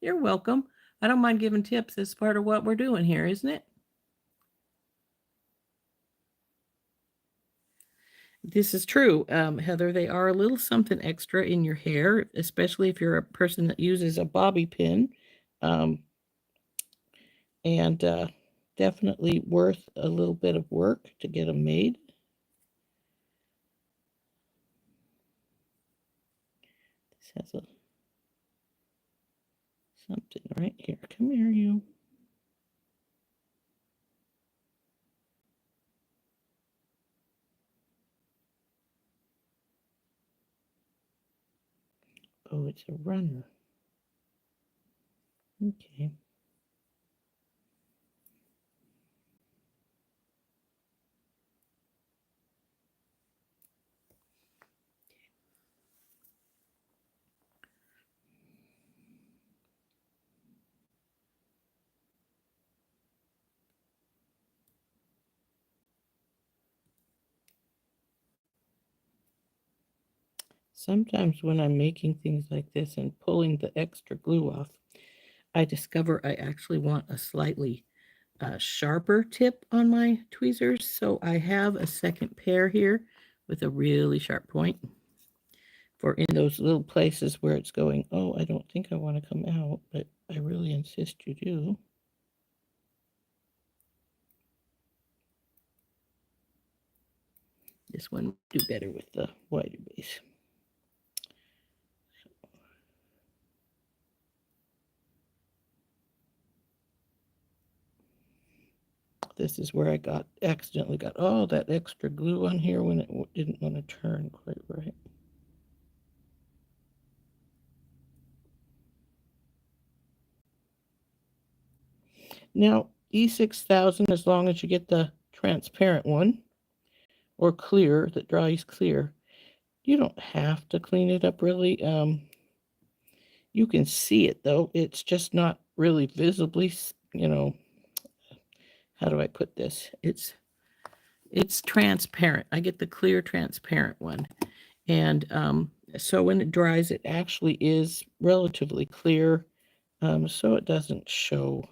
You're welcome. I don't mind giving tips as part of what we're doing here, isn't it? This is true, Heather. They are a little something extra in your hair, especially if you're a person that uses a bobby pin. And definitely worth a little bit of work to get them made. This has something right here. Come here, you. Oh, it's a runner. Okay. Sometimes when I'm making things like this and pulling the extra glue off, I discover I actually want a slightly sharper tip on my tweezers. So I have a second pair here with a really sharp point for in those little places where it's going, oh, I don't think I want to come out, but I really insist you do. This one would do better with the wider base. This is where I accidentally got all that extra glue on here when it didn't want to turn quite right. Now, E6000, as long as you get the transparent one or clear that dries clear, you don't have to clean it up really. You can see it though. It's just not really visibly, how do I put this? It's transparent. I get the clear transparent one. And so when it dries, it actually is relatively clear. So it doesn't show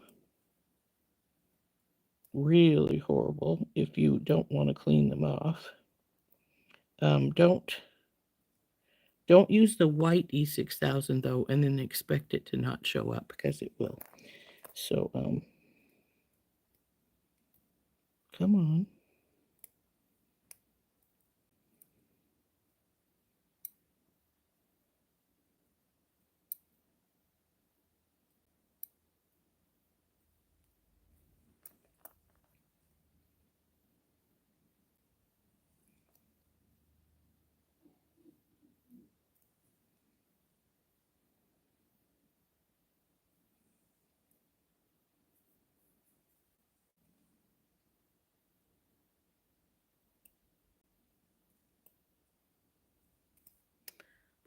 really horrible if you don't want to clean them off. Don't Don't use the white E6000 though, and then expect it to not show up, because it will. So, come on.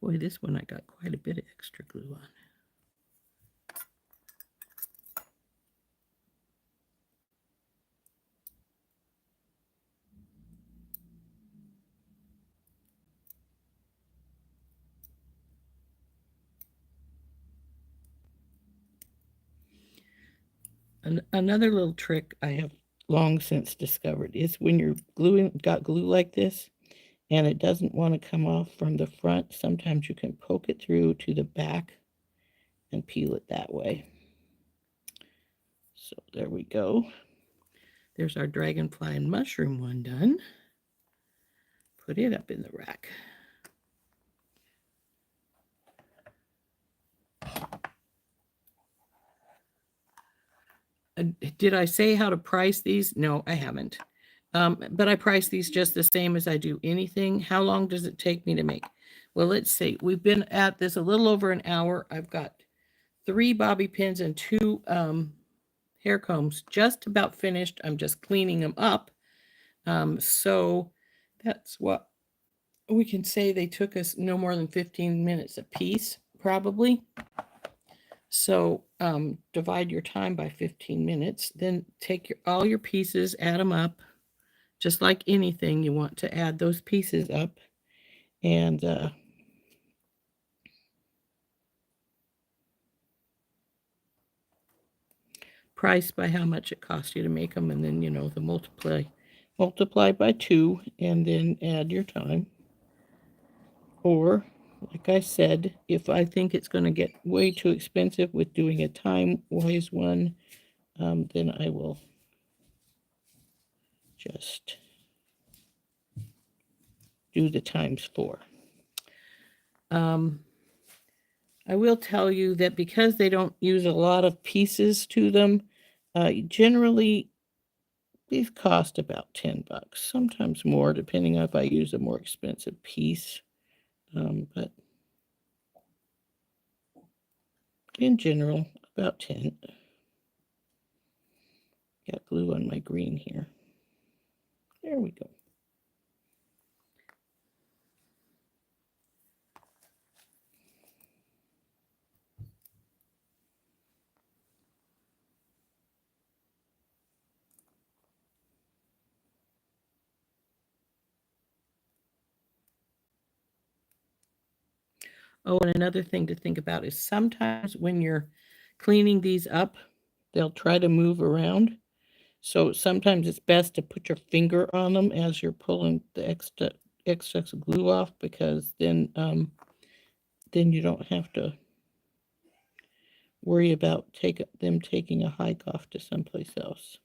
Boy, this one I got quite a bit of extra glue on. Another little trick I have long since discovered is when you're got glue like this and it doesn't want to come off from the front, sometimes you can poke it through to the back and peel it that way. So there we go. There's our dragonfly and mushroom one done. Put it up in the rack. Did I say how to price these? No, I haven't. But I price these just the same as I do anything. How long does it take me to make? Well, let's see. We've been at this a little over an hour. I've got 3 bobby pins and 2 hair combs just about finished. I'm just cleaning them up. So that's what we can say. They took us no more than 15 minutes a piece, probably. So divide your time by 15 minutes. Then take all your pieces, add them up. Just like anything, you want to add those pieces up. And price by how much it costs you to make them, and then the multiply by 2, and then add your time. Or like I said, if I think it's going to get way too expensive with doing a time-wise one, then I will just do the ×4. I will tell you that because they don't use a lot of pieces to them, generally these cost about $10, sometimes more, depending on if I use a more expensive piece. But in general, about 10. Got glue on my green here. There we go. Oh, and another thing to think about is sometimes when you're cleaning these up, they'll try to move around. So sometimes it's best to put your finger on them as you're pulling the excess glue off, because then you don't have to worry about them taking a hike off to someplace else.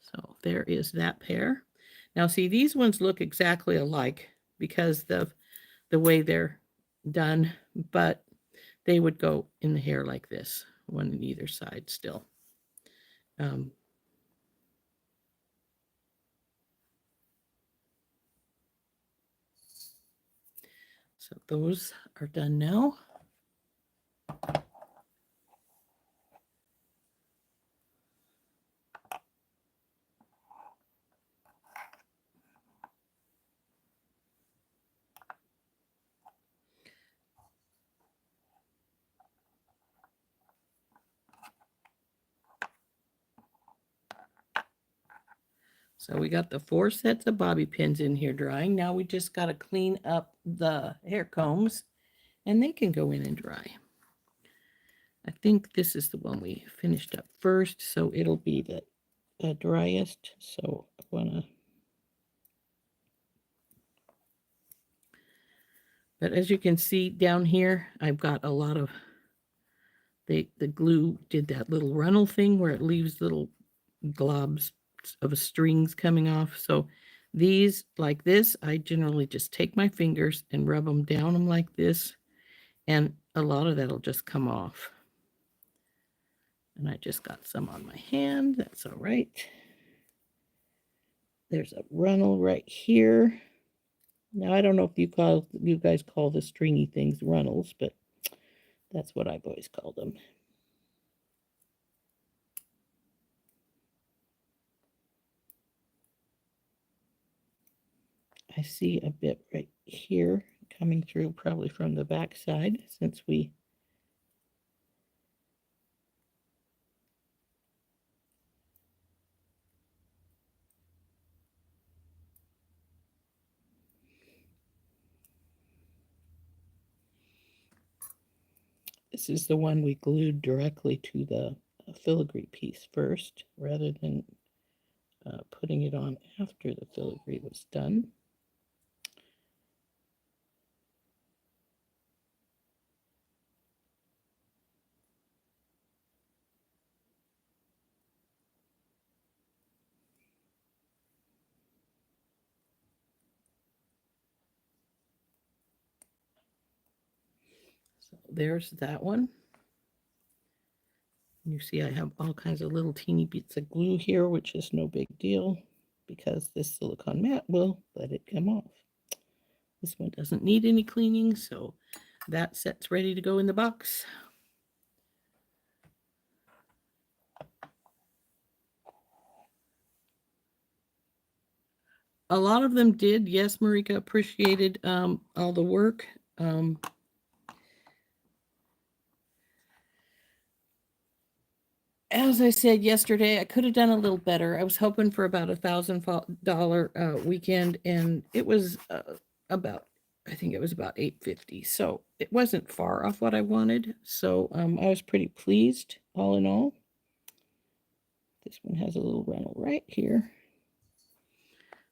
So there is that pair. Now see, these ones look exactly alike because of the way they're done, but they would go in the hair like this, one on either side still. So those are done now. So we got the 4 sets of bobby pins in here drying. Now we just got to clean up the hair combs and they can go in and dry. I think this is the one we finished up first, so it'll be the driest. So I want to, But as you can see down here, I've got a lot of, the glue did that little runnel thing where it leaves little globs of strings coming off. So these, like this, I generally just take my fingers and rub them down them like this, and a lot of that'll just come off. And I just got some on my hand. That's all right. There's a runnel right here. Now, I don't know if you guys call the stringy things runnels, but that's what I've always called them. I see a bit right here coming through, probably from the back side, since we this is the one we glued directly to the filigree piece first, rather than putting it on after the filigree was done. So there's that one. You see I have all kinds of little teeny bits of glue here, which is no big deal because this silicone mat will let it come off. This one doesn't need any cleaning, so that set's ready to go in the box. A lot of them did. Yes, Marika appreciated all the work. As I said yesterday, I could have done a little better. I was hoping for about $1,000 weekend, and it was about, I think it was about $850. So it wasn't far off what I wanted. So I was pretty pleased, all in all. This one has a little runnel right here.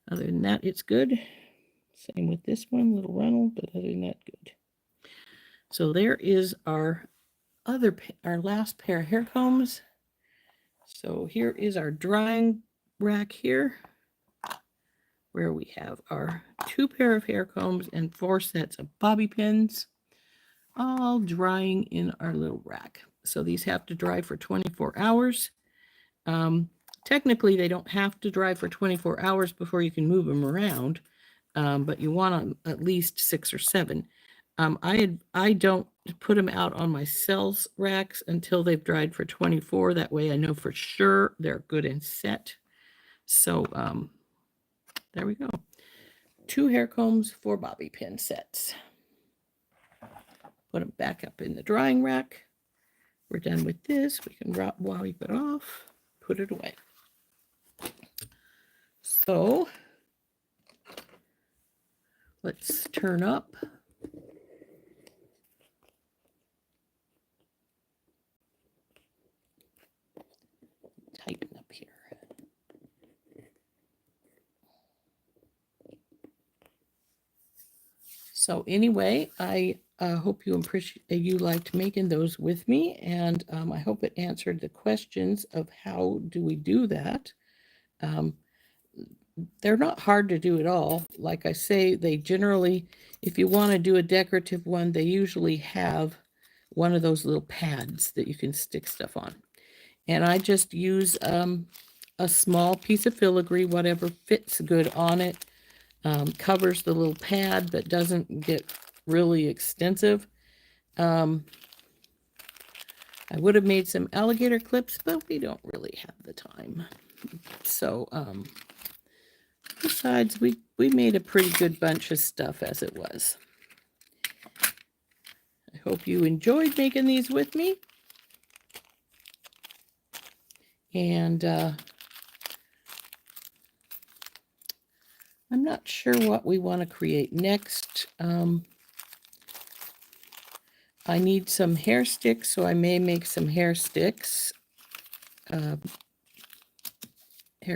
Other than that, it's good. Same with this one, little runnel, but other than that, good. So there is our last pair of hair combs. So here is our drying rack here, where we have our 2 pair of hair combs and 4 sets of bobby pins, all drying in our little rack. So these have to dry for 24 hours. Technically, they don't have to dry for 24 hours before you can move them around, but you want at least 6 or 7. I don't put them out on my sales racks until they've dried for 24. That way I know for sure they're good and set. So there we go. 2 hair combs, 4 bobby pin sets. Put them back up in the drying rack. We're done with this. We can wipe it off, put it away. So let's turn up. Tighten up here. So anyway, I hope you liked making those with me, and I hope it answered the questions of how do we do that. They're not hard to do at all. Like I say, they generally, if you want to do a decorative one, they usually have one of those little pads that you can stick stuff on. And I just use a small piece of filigree, whatever fits good on it, covers the little pad but doesn't get really extensive. I would have made some alligator clips, but we don't really have the time. So, besides, we made a pretty good bunch of stuff as it was. I hope you enjoyed making these with me. And I'm not sure what we want to create next. I need some hair sticks, so I may make some hair sticks. Hair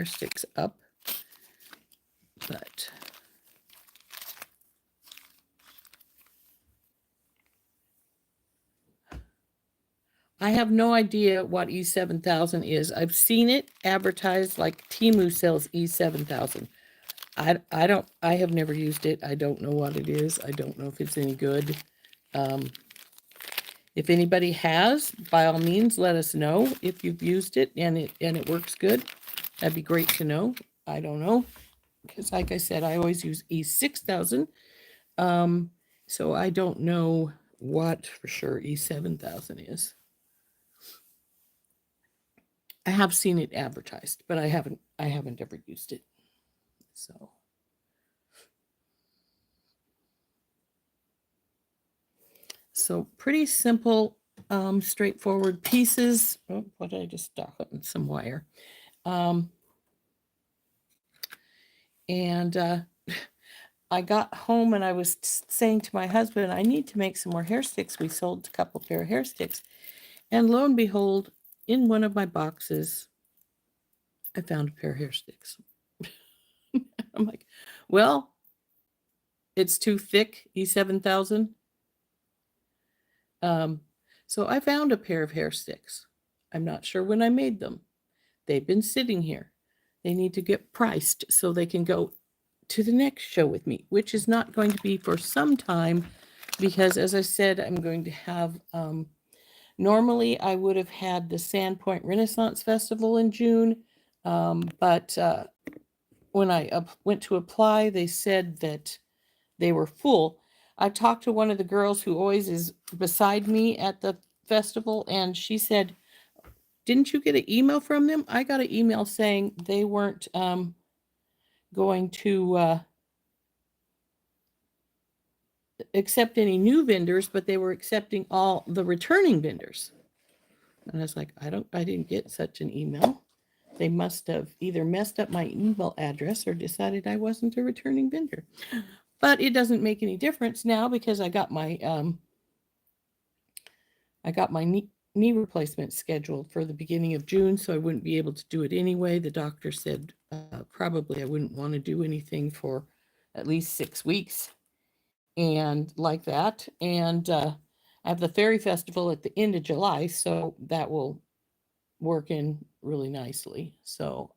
sticks up. But I have no idea what E7000 is. I've seen it advertised like Temu sells E7000. I have never used it. I don't know what it is. I don't know if it's any good. Um, if anybody has, by all means, let us know if you've used it and it works good. That'd be great to know. I don't know, because like I said, I always use E6000. So I don't know what for sure E7000 is. I have seen it advertised, but I haven't ever used it. So pretty simple, straightforward pieces. Oh, what did I just dock on some wire? Um, and I got home and I was saying to my husband, I need to make some more hair sticks. We sold a couple pair of hair sticks. And lo and behold, in one of my boxes, I found a pair of hair sticks. I'm like, well, it's too thick, E7000. So I found a pair of hair sticks. I'm not sure when I made them. They've been sitting here. They need to get priced so they can go to the next show with me, which is not going to be for some time because, as I said, I'm going to have. Normally, I would have had the Sandpoint Renaissance Festival in June, but when I went to apply, they said that they were full. I talked to one of the girls who always is beside me at the festival, and she said, "Didn't you get an email from them?" I got an email saying they weren't going to accept any new vendors, but they were accepting all the returning vendors. And I was like, I didn't get such an email. They must have either messed up my email address or decided I wasn't a returning vendor. But it doesn't make any difference now because I got my knee replacement scheduled for the beginning of June, so I wouldn't be able to do it anyway. The doctor said probably I wouldn't want to do anything for at least 6 weeks and like that. And I have the Fairy Festival at the end of July, so that will work in really nicely. So,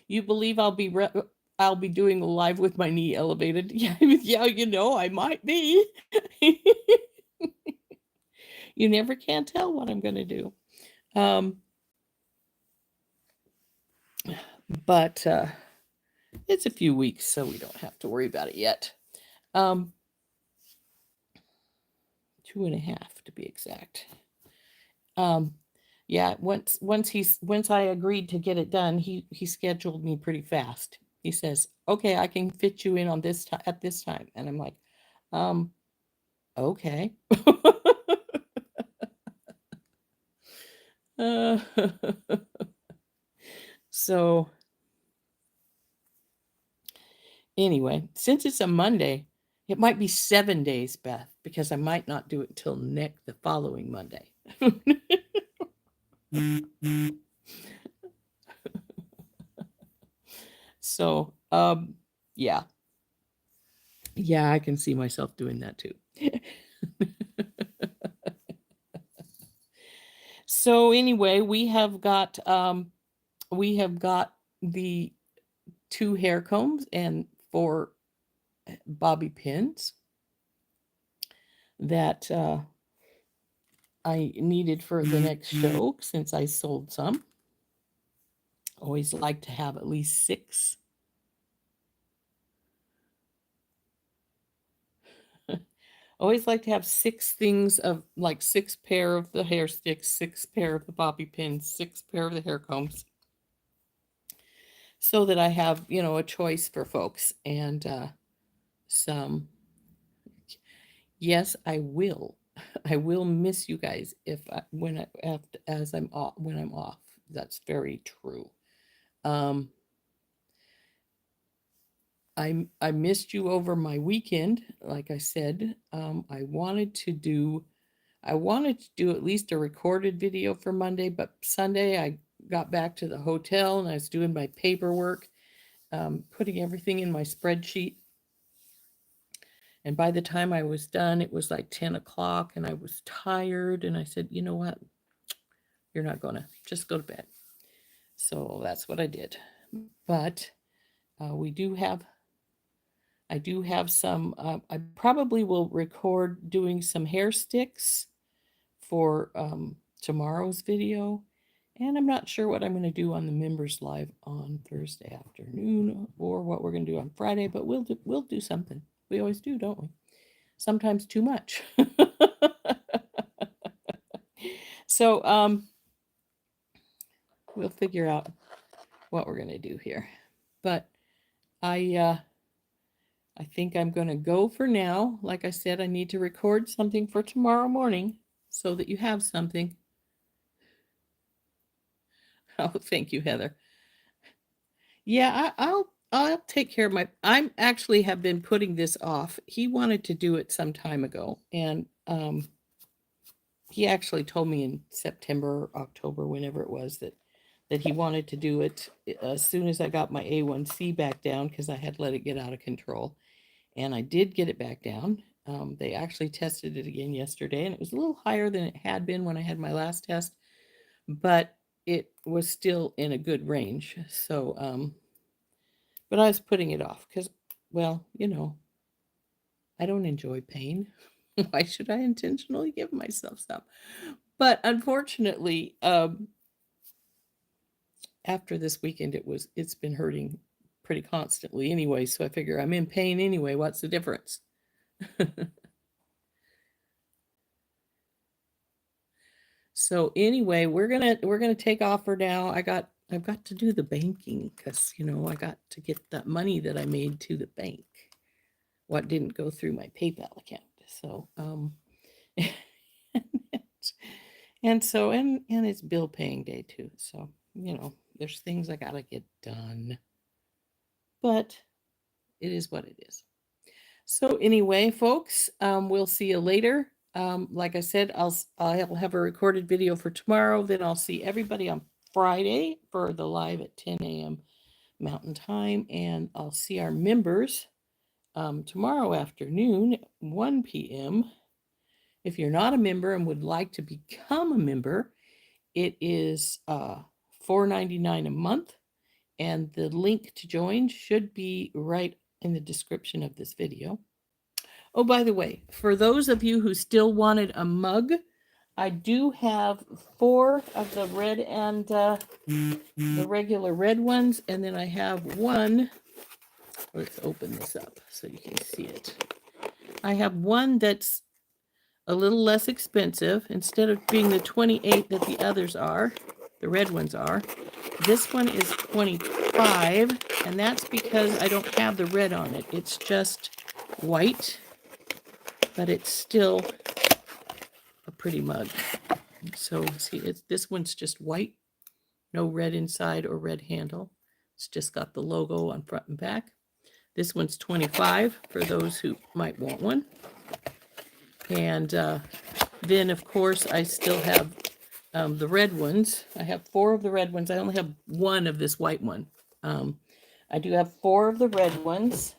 you believe I'll be doing a live with my knee elevated? Yeah, yeah, I might be. You never can tell what I'm going to do. But it's a few weeks, so we don't have to worry about it yet. 2.5 to be exact. Yeah, once I agreed to get it done, he scheduled me pretty fast. He says, "Okay, I can fit you in on this at this time," and I'm like, okay. uh, so anyway, since it's a Monday, it might be 7 days, Beth, because I might not do it till the following Monday. So, yeah. Yeah, I can see myself doing that too. So anyway, we have got the 2 hair combs and 4 bobby pins that I needed for the next show since I sold some. Always like to have at least 6. Always like to have 6 things of like 6 pair of the hair sticks, 6 pair of the bobby pins, 6 pair of the hair combs, so that I have, a choice for folks and some. Yes, I will. I will miss you guys if I, when I after, as I'm off when I'm off. That's very true. Um, I missed you over my weekend. Like I said, I wanted to do at least a recorded video for Monday, but Sunday I got back to the hotel and I was doing my paperwork, putting everything in my spreadsheet. And by the time I was done, it was like 10 o'clock and I was tired. And I said, you know what? You're not going to just go to bed. So that's what I did. But I do have some, I probably will record doing some hair sticks for tomorrow's video. And I'm not sure what I'm going to do on the members live on Thursday afternoon or what we're going to do on Friday, but we'll do something. We always do, don't we? Sometimes too much. So we'll figure out what we're going to do here. But I think I'm going to go for now. Like I said, I need to record something for tomorrow morning so that you have something. Oh, thank you, Heather. Yeah, I'll take care of my. I'm actually have been putting this off. He wanted to do it some time ago, and he actually told me in September, October, whenever it was that he wanted to do it as soon as I got my A1C back down because I had let it get out of control, and I did get it back down. They actually tested it again yesterday, and it was a little higher than it had been when I had my last test, but it was still in a good range. So, but I was putting it off because, well, I don't enjoy pain. Why should I intentionally give myself some? But unfortunately, after this weekend, it's been hurting pretty constantly anyway. So I figure I'm in pain anyway. What's the difference? So anyway, we're gonna take off for now. I've got to do the banking because I got to get that money that I made to the bank. What didn't go through my PayPal account. So and it's bill paying day too. So there's things I gotta get done. But it is what it is. So anyway, folks, we'll see you later. Like I said, I'll have a recorded video for tomorrow. Then I'll see everybody on Friday for the live at 10 a.m. Mountain Time, and I'll see our members tomorrow afternoon at 1 p.m. If you're not a member and would like to become a member, it is $4.99 a month, and the link to join should be right in the description of this video. Oh, by the way, for those of you who still wanted a mug, I do have 4 of the red and the regular red ones, and then I have one. Let's open this up so you can see it. I have one that's a little less expensive. Instead of being the 28 that the others are, the red ones are, this one is 25, and that's because I don't have the red on it. It's just white, but it's still a pretty mug. So see, this one's just white, no red inside or red handle. It's just got the logo on front and back. This one's 25 for those who might want one. And then, of course, I still have the red ones. I have 4 of the red ones. I only have 1 of this white one. I do have 4 of the red ones.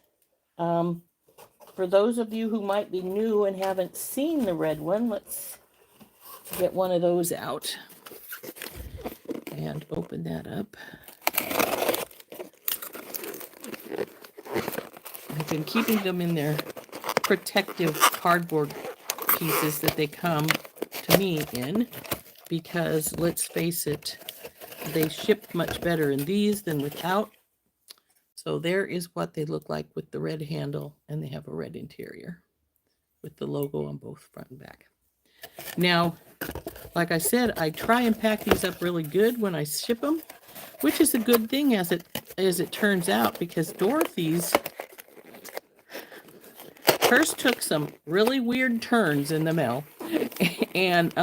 For those of you who might be new and haven't seen the red one, let's get one of those out and open that up. I've been keeping them in their protective cardboard pieces that they come to me in because, let's face it, they ship much better in these than without. So there is what they look like with the red handle, and they have a red interior with the logo on both front and back. Now, like I said, I try and pack these up really good when I ship them, which is a good thing as it turns out, because Dorothy's hers took some really weird turns in the mail. And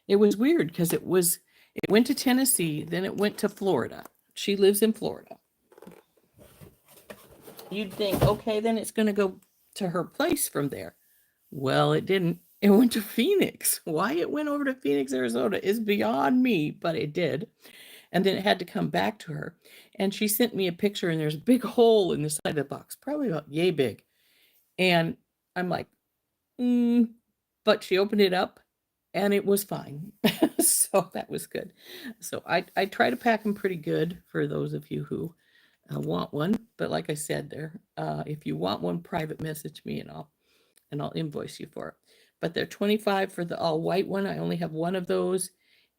it was weird because it went to Tennessee, then it went to Florida. She lives in Florida. You'd think, okay, then it's going to go to her place from there. Well, it didn't. It went to Phoenix. Why it went over to Phoenix, Arizona is beyond me, but it did. And then it had to come back to her. And she sent me a picture, and there's a big hole in the side of the box, probably about yay big. And I'm like, but she opened it up and it was fine. So that was good. So I try to pack them pretty good for those of you who want one. But like I said, there, if you want one, private message me and I'll invoice you for it. But they're 25 for the all white one. I only have one of those,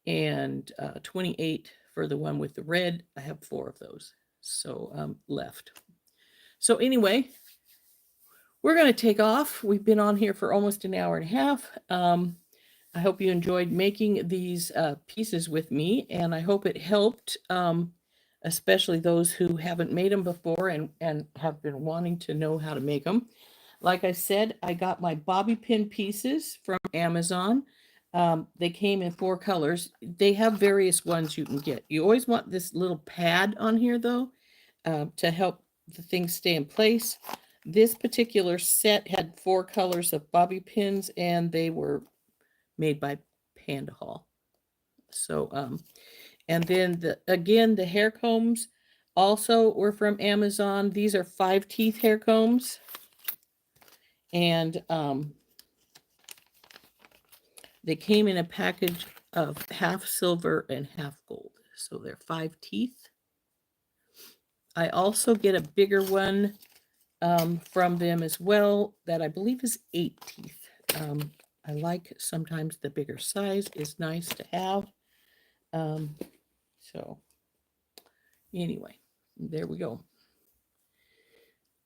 and 28 for the one with the red. I have 4 of those. So left. So anyway, we're going to take off. We've been on here for almost an hour and a half. I hope you enjoyed making these pieces with me, and I hope it helped, especially those who haven't made them before and have been wanting to know how to make them. Like I said, I got my bobby pin pieces from Amazon. They came in 4 colors. They have various ones you can get. You always want this little pad on here, though, to help the things stay in place. This particular set had 4 colors of bobby pins, and they were made by Panda Hall. So, and then the hair combs also were from Amazon. These are 5 teeth hair combs, and they came in a package of half silver and half gold. So they're 5 teeth. I also get a bigger one from them as well that I believe is 8 teeth. I like sometimes the bigger size is nice to have. So anyway, there we go.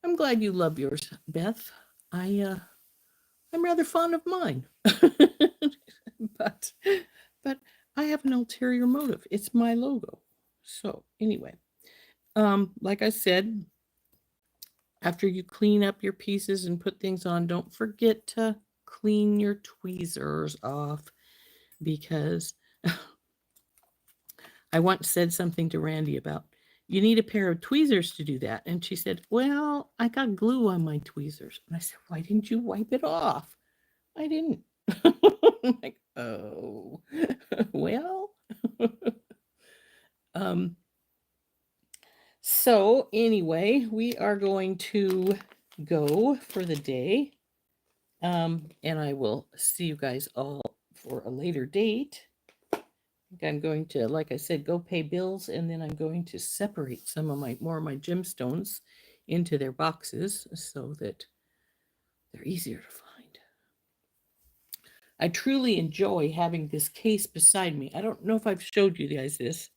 I'm glad you love yours, Beth. I'm rather fond of mine. but I have an ulterior motive. It's my logo. So anyway, like I said, after you clean up your pieces and put things on, don't forget to clean your tweezers off, because I once said something to Randy about, you need a pair of tweezers to do that. And she said, well, I got glue on my tweezers. And I said, why didn't you wipe it off? I didn't. I'm like, oh, well. So anyway, we are going to go for the day. And I will see you guys all for a later date. I'm going to, like I said, go pay bills, and then I'm going to separate some of more of my gemstones into their boxes so that they're easier to find. I truly enjoy having this case beside me. I don't know if I've showed you guys this.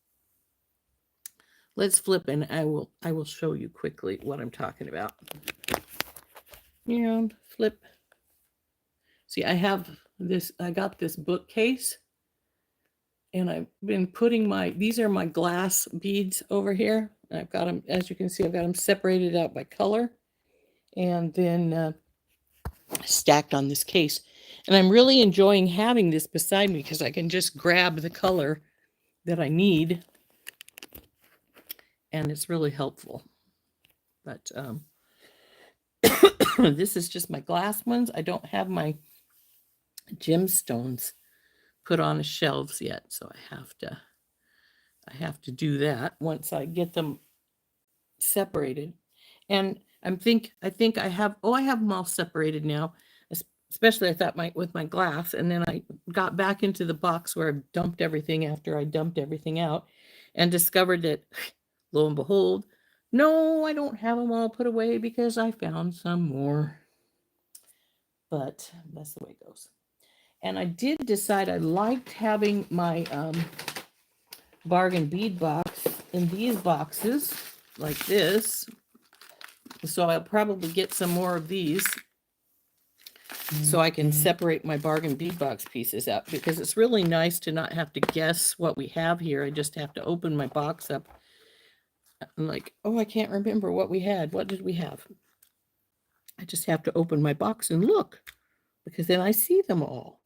Let's flip, and I will show you quickly what I'm talking about. And flip. See, I got this bookcase, and I've been putting these are my glass beads over here. I've got them, as you can see, I've got them separated out by color, and then stacked on this case. And I'm really enjoying having this beside me because I can just grab the color that I need, and it's really helpful. But this is just my glass ones. I don't have my gemstones put on the shelves yet, so I have to do that once I get them separated. And I think I have them all separated now, especially I thought with my glass. And then I got back into the box where I dumped everything after I dumped everything out, and discovered that, lo and behold, no, I don't have them all put away because I found some more. But that's the way it goes. And I did decide I liked having my bargain bead box in these boxes like this. So I'll probably get some more of these so I can separate my bargain bead box pieces out, because it's really nice to not have to guess what we have here. I just have to open my box up. I'm like, oh, I can't remember what we had. What did we have? I just have to open my box and look, because then I see them all.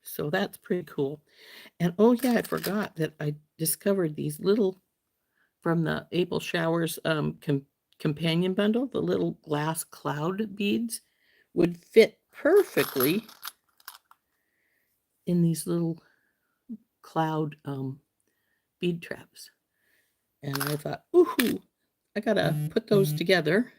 So that's pretty cool. And oh yeah, I forgot that I discovered these little, from the April Showers companion bundle, the little glass cloud beads would fit perfectly in these little cloud bead traps. And I thought, ooh, I gotta put those together.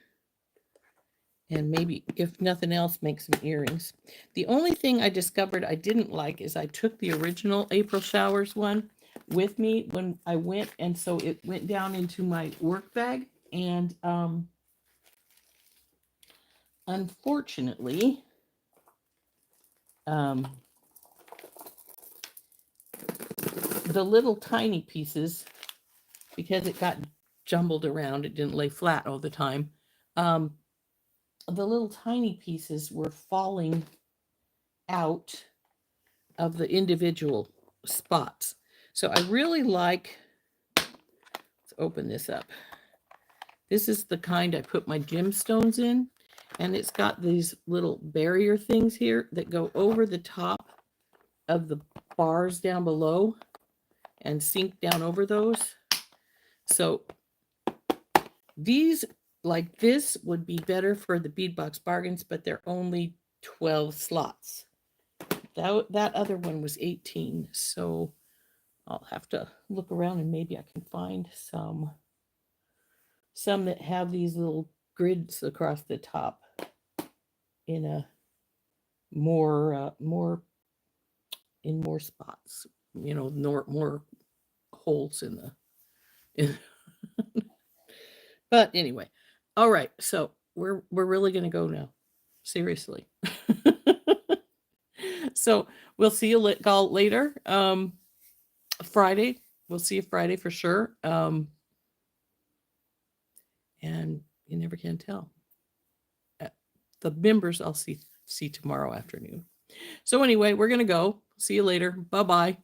And maybe, if nothing else, make some earrings. The only thing I discovered I didn't like is I took the original April Showers one with me when I went, and so it went down into my work bag. And unfortunately, the little tiny pieces, because it got jumbled around, it didn't lay flat all the time. The little tiny pieces were falling out of the individual spots. So I really like, let's open this up. This is the kind I put my gemstones in, and it's got these little barrier things here that go over the top of the bars down below and sink down over those. So these, like this, would be better for the beadbox bargains, but they're only 12 slots. That other one was 18, so I'll have to look around and maybe I can find some that have these little grids across the top in a more in more spots, more holes in the but anyway. All right, so we're really going to go now, seriously. So we'll see you later. Friday, we'll see you Friday for sure. And you never can tell. The members I'll see tomorrow afternoon. So anyway, we're going to go. See you later. Bye-bye.